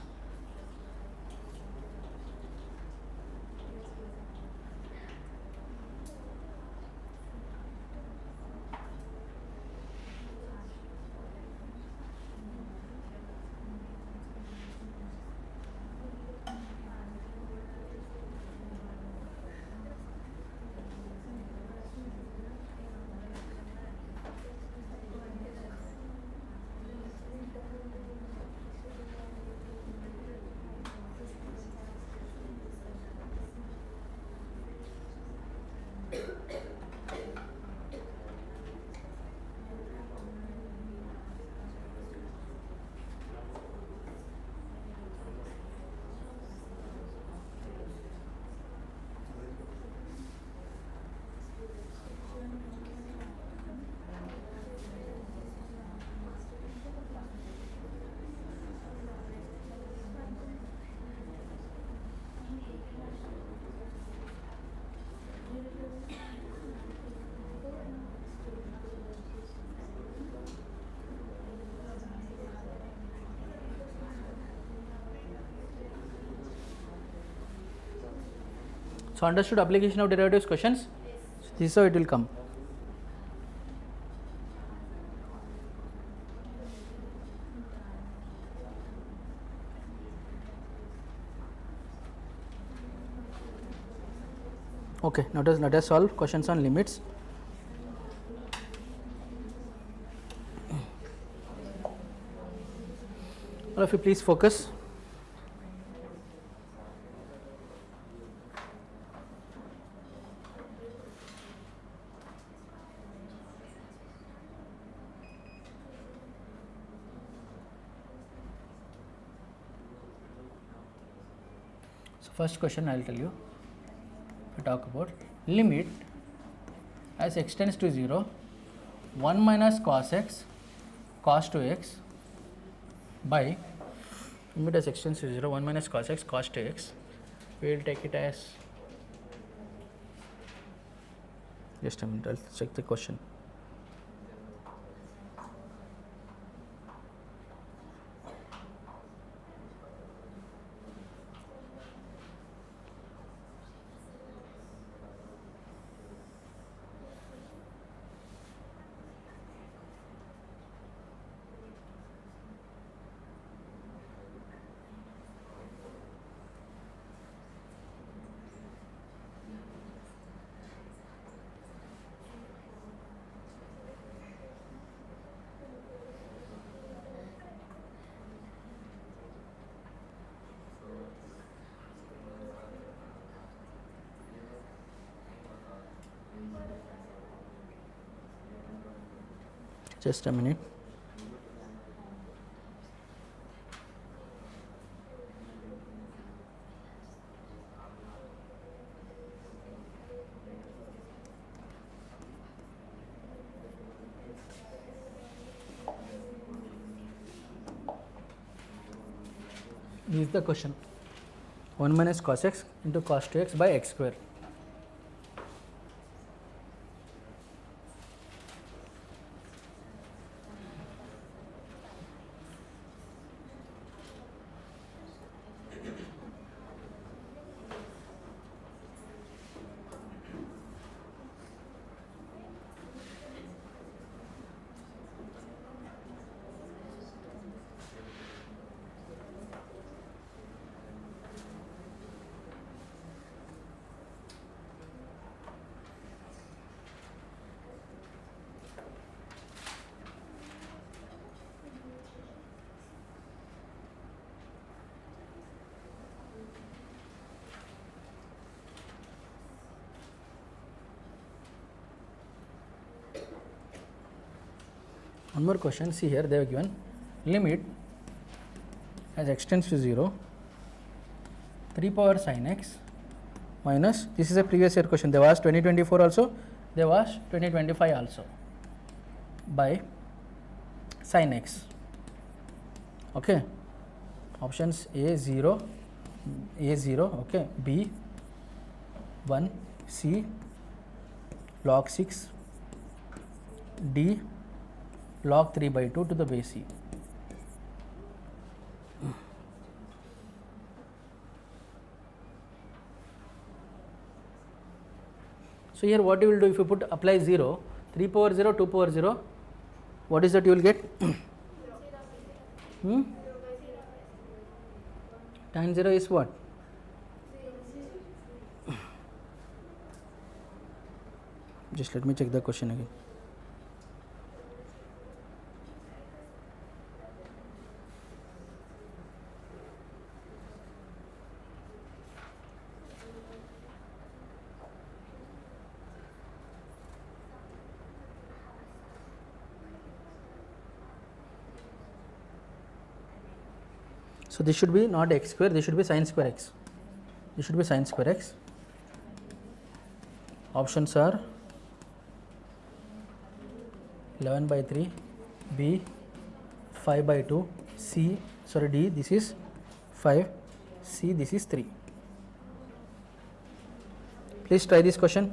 So understood application of derivatives questions? This is how it will come. Okay, now let us solve questions on limits. All of you please focus. So first question I will tell you. We talk about limit as x tends to 0, 1 minus cos x cos 2x by limit as x tends to 0, 1 minus cos x cos 2x. We will take it as, just a minute, I will check the question. Just a minute. This is the question. 1 minus cos x into cos 2x by x square. One more question. See here, they have given limit as x tends to 0, 3 power sin x minus, this is a previous year question, they have asked 2024 also, they have asked 2025 also, by sin x. Okay, options A 0, okay, B 1, C log 6, D log 3 by 2 to the base e. So here what you will do, if you put apply 0, 3 power 0, 2 power 0, what is that you will get? Tan 0 is what? Just let me check the question again. So this should be not x square, this should be sin square x. This should be sin square x. Options are 11 by 3, B 5 by 2, C, sorry D, this is 5, C, this is 3. Please try this question.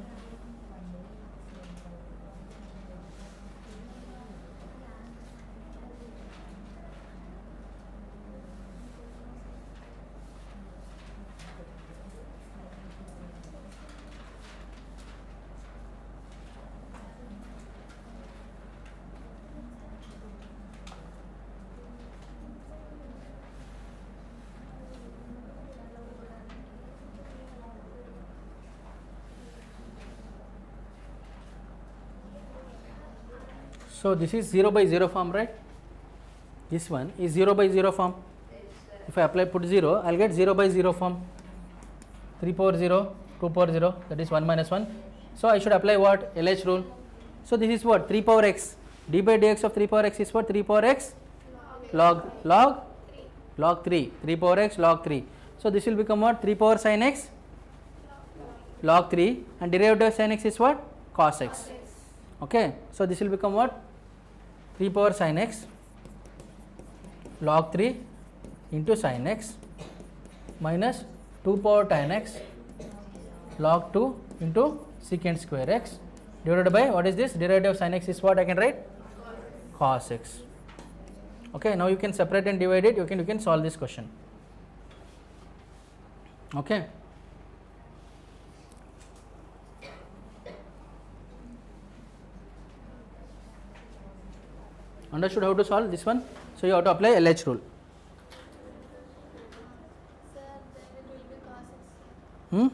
So this is 0 by 0 form, right? This one is 0 by 0 form. If I apply put 0, I will get 0 by 0 form. 3 power 0, 2 power 0, that is 1 minus 1. So I should apply what? LH rule. So this is what? 3 power x. D by dx of 3 power x is what? 3 power x log 3. 3 power x log 3. So this will become what? 3 power sin x log 3, and derivative of sin x is what? Cos x. Okay. So this will become what? 3 power sin x log 3 into sin x minus 2 power tan x log 2 into secant square x divided by what is this? Derivative of sin x is what I can write? Cos x. Okay. Now you can separate and divide it. You can solve this question. Okay. Understood how to solve this one? So you have to apply LH rule. Sir, then it will be cos x. Hmm? Then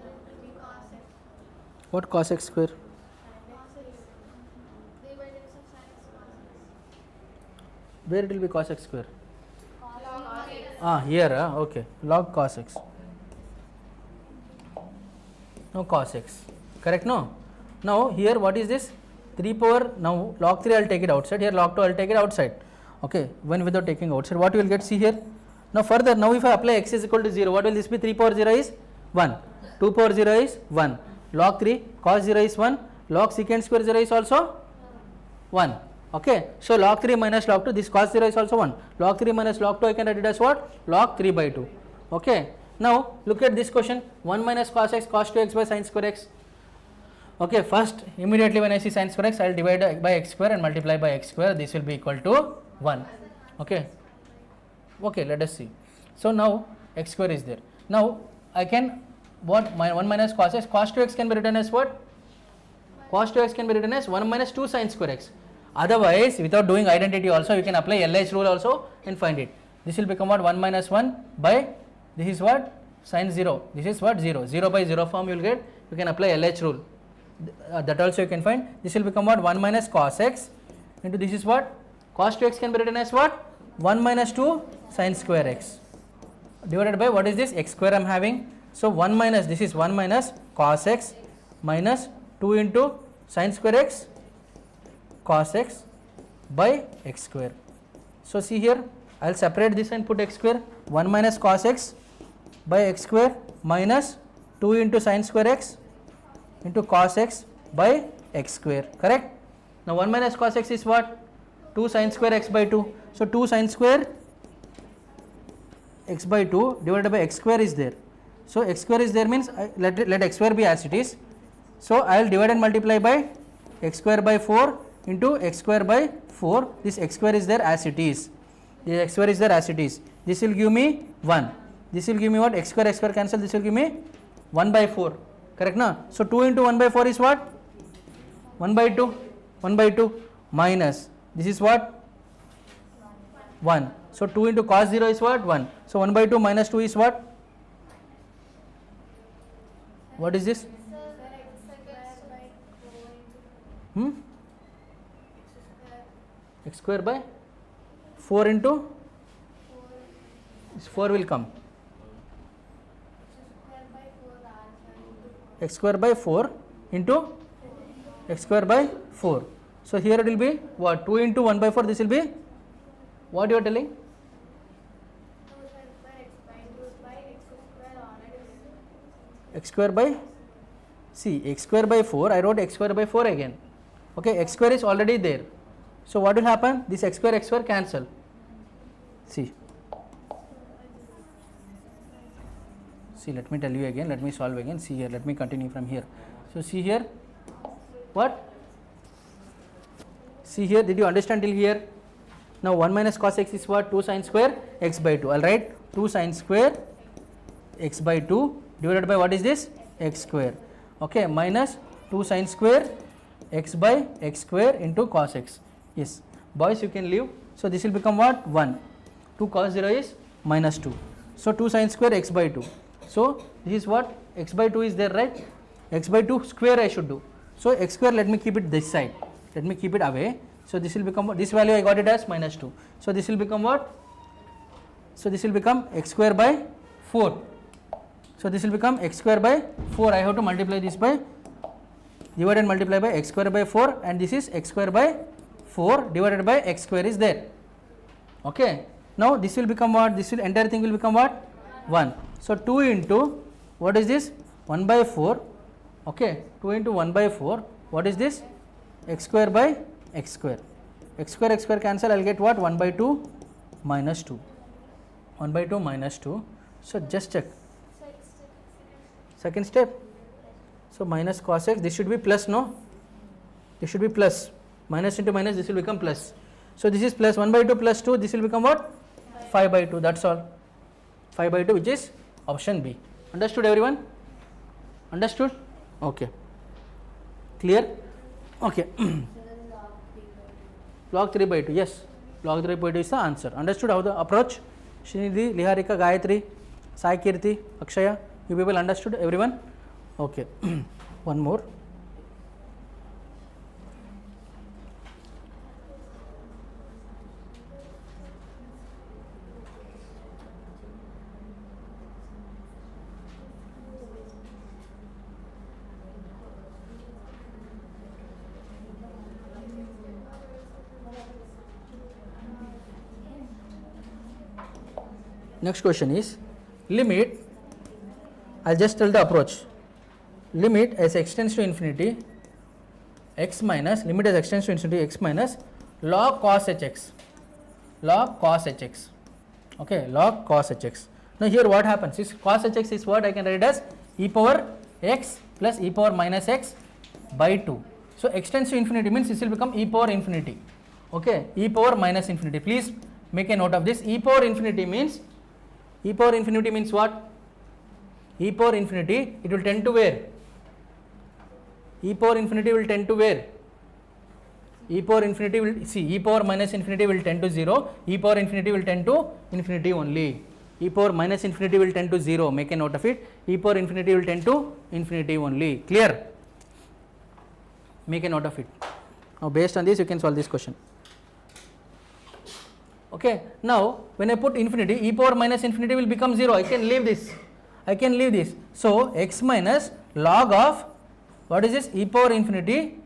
it will be cos x. What cos x square? Cos x. 3 by dx of sin x cos x. Where it will be cos x square? Log x. Here, okay. Log cos x. No cos x. Correct, no? Now here what is this? 3 power, now log 3 I will take it outside, here log 2 I will take it outside. Okay, when without taking outside, what you will get? See here. Now further, now if I apply x is equal to 0, what will this be? 3 power 0 is 1, 2 power 0 is 1, log 3 cos 0 is 1, log secant square 0 is also 1. Okay, so log 3 minus log 2, this cos 0 is also 1, log 3 minus log 2 I can write it as what? Log 3 by 2. Okay, now look at this question, 1 minus cos x cos 2x by sin square x. Okay, first immediately when I see sin square x, I will divide by x square and multiply by x square. This will be equal to 1. Okay. Okay, let us see. So now x square is there. Now I can what? 1 minus cos x, cos 2x can be written as what? Cos 2x can be written as 1 minus 2 sin square x. Otherwise, without doing identity also, you can apply LH rule also and find it. This will become what? 1 minus 1 by, this is what? Sin 0. This is what? 0. 0 by 0 form you will get. You can apply LH rule. That also you can find. This will become what? 1 minus cos x into this is what? Cos 2x can be written as what? 1 minus 2 sin square x divided by what is this? X square I am having. So 1 minus, this is 1 minus cos x minus 2 into sin square x cos x by x square. So see here, I will separate this and put x square. 1 minus cos x by x square minus 2 into sin square x into cos x by x square. Correct? Now 1 minus cos x is what? 2 sin square x by 2. So 2 sin square x by 2 divided by x square is there. So x square is there means let x square be as it is. So I will divide and multiply by x square by 4 into x square by 4. This x square is there as it is. This x square is there as it is. This will give me 1. This will give me what? X square cancel. This will give me 1 by 4. Correct na? So 2 into 1 by 4 is what? 1 by 2. 1 by 2 minus this is what? 1. So 2 into cos 0 is what? 1. So 1 by 2 minus 2 is what? What is this? Sir, x square by 4 Hmm? x square. X square by 4 into 4 this 4 will come. x square by 4 r into 4. X square by 4 into x square by 4. So here it will be what? 2 into 1 by 4. This will be what you are telling? 2 square x by 2 by x square already. X square by, see x square by 4, I wrote x square by 4 again. Okay, x square is already there. So what will happen? This x square cancel. See, let me tell you again, let me solve again. See here, let me continue from here. So see here, what? See here, did you understand till here? Now 1 minus cos x is what? 2 sin square x by 2. I'll write 2 sin square x by 2 divided by what is this? X square. Okay, minus 2 sin square x by x square into cos x. Yes, boys you can leave. So this will become what? 1. 2 cos 0 is minus 2. So 2 sin square x by 2. So this is what? X by 2 is there, right? X by 2 square I should do. So x square, let me keep it this side, let me keep it away. So this will become, this value I got it as minus 2. So this will become what? So this will become x square by 4. So this will become x square by 4. I have to multiply this by, divide and multiply by x square by 4, and this is x square by 4 divided by x square is there. Okay. Now this will become what? This will, entire thing will become what? 1. So 2 into, what is this? 1 by 4. Okay. 2 into 1 by 4. What is this? X square by x square. X square cancel. I will get what? 1 by 2 minus 2. 1 by 2 minus 2. So just check. Second step. So minus cos x. This should be plus, no? This should be plus. Minus into minus, this will become plus. So this is plus 1 by 2 plus 2. This will become what? 5 by 2. That's all. 5 by 2, which is option B. Understood, everyone? Understood? Okay. Clear? Okay. Log 3 by 2. Yes. Log 3 by 2 is the answer. Understood how the approach? Srinidhi, Liharika, Gayatri, Sai Kirti, Akshaya. You people understood, everyone? Okay. One more. Next question is limit, I'll just tell the approach. Limit as x tends to infinity x minus, limit as x tends to infinity x minus log cos hx. Log cos hx. Okay, log cos hx. Now here what happens is cos hx is what I can write as e power x plus e power minus x by 2. So x tends to infinity means this will become e power infinity. Okay, e power minus infinity. Please make a note of this. E power infinity means what? E power infinity, it will tend to where? E power infinity will tend to where? E power infinity will, see, e power minus infinity will tend to 0, e power infinity will tend to infinity only. E power minus infinity will tend to 0, make a note of it. E power infinity will tend to infinity only. Clear? Make a note of it. Now based on this you can solve this question. Okay. Now when I put infinity, e power minus infinity will become 0. I can leave this. So x minus log of, what is this? E power infinity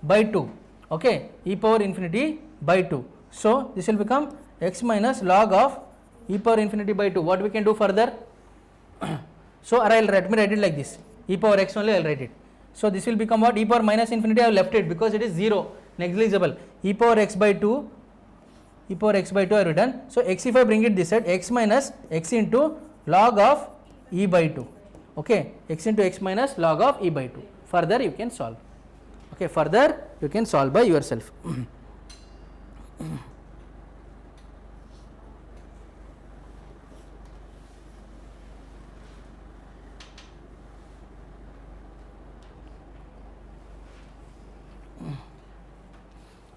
by 2. Okay, e power infinity by 2. So this will become x minus log of e power infinity by 2. What we can do further? So let me write it like this. E power x only I will write it. So this will become what? E power minus infinity I have left it because it is 0, negligible. E power x by 2 I have written. So x, if I bring it this side, x minus x into log of e by 2. Okay, x into x minus log of e by 2. Further you can solve. Okay, further you can solve by yourself.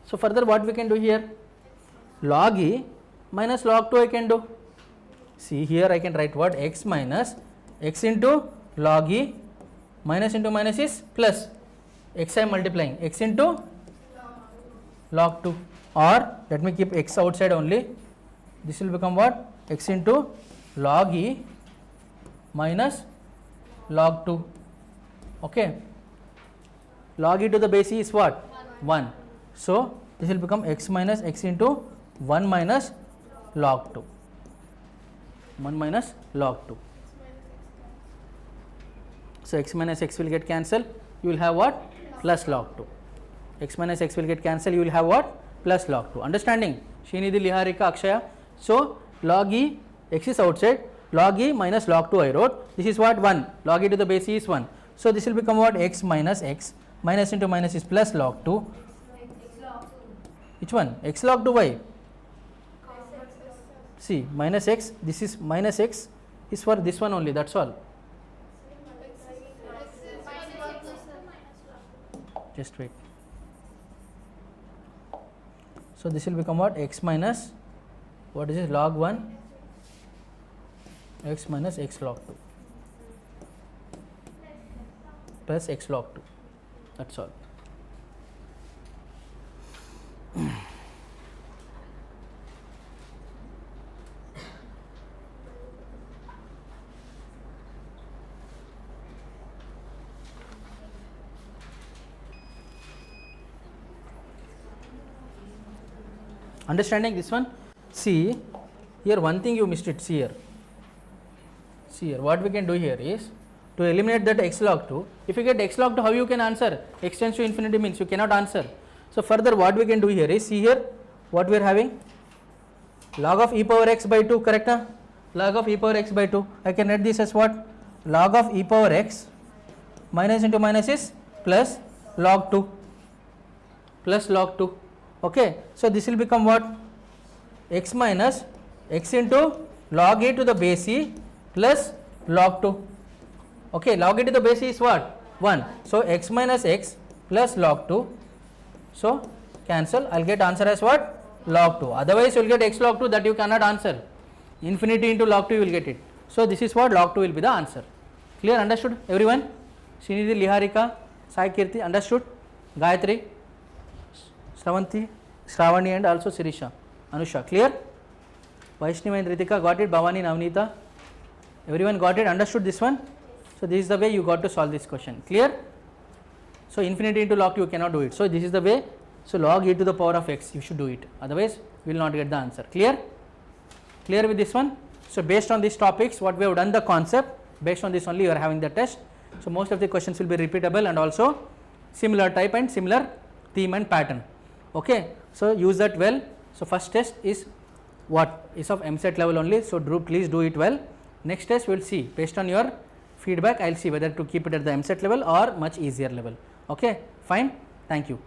So further what we can do here? Log e minus log 2 I can do. See here I can write what? X minus x into log e, minus into minus is plus, x I am multiplying, x into log 2, or let me keep x outside only. This will become what? X into log e minus log 2. Okay, log e to the base e is what? 1. So this will become x minus x into 1 minus log 2. 1 minus log 2. So x minus x will get cancelled. You will have what? Plus log 2. X minus x will get cancelled. You will have what? Plus log 2. Understanding? Srinidhi, Liharika, Akshaya. So log e, x is outside. Log e minus log 2 I wrote. This is what? 1. Log e to the base e is 1. So this will become what? X minus x. Minus into minus is plus log 2. Which one? X log 2 y. See, minus x, this is minus x is for this one only, that's all. Just wait. So this will become what? X minus, what is it? Log 1, x minus x log 2 plus x log 2. That's all. Understanding this one? See here, one thing you missed it. See here, what we can do here is to eliminate that x log 2. If you get x log 2, how you can answer? X tends to infinity means you cannot answer. So further what we can do here is, see here what we are having, log of e power x by 2, correct? Log of e power x by 2. I can write this as what? Log of e power x minus into minus is plus log 2, plus log 2. Okay, so this will become what? X minus x into log e to the base e plus log 2. Okay, log e to the base e is what? 1. So x minus x plus log 2. So cancel. I'll get answer as what? Log 2. Otherwise you will get x log 2, that you cannot answer. Infinity into log 2 you will get it. So this is what? Log 2 will be the answer. Clear? Understood everyone? Srinidhi, Liharika, Sai Kirti, understood? Gayatri, Shravanti, Shravani and also Sirisha, Anusha, clear? Vaishnavi and Ritika got it, Bhavani, Navneeta, everyone got it, understood this one? So this is the way you got to solve this question, clear? So infinity into log 2 you cannot do it, so this is the way. So log e to the power of x you should do it, otherwise you will not get the answer, clear? Clear with this one? So based on these topics what we have done the concept, based on this only you are having the test. So most of the questions will be repeatable and also similar type and similar theme and pattern. Okay, so use that well. So first test is what is of EAPCET level only, so please do it well. Next test we will see, based on your feedback I will see whether to keep it at the EAPCET level or much easier level. Okay, fine, thank you.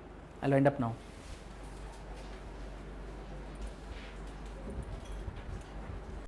I will wind up now.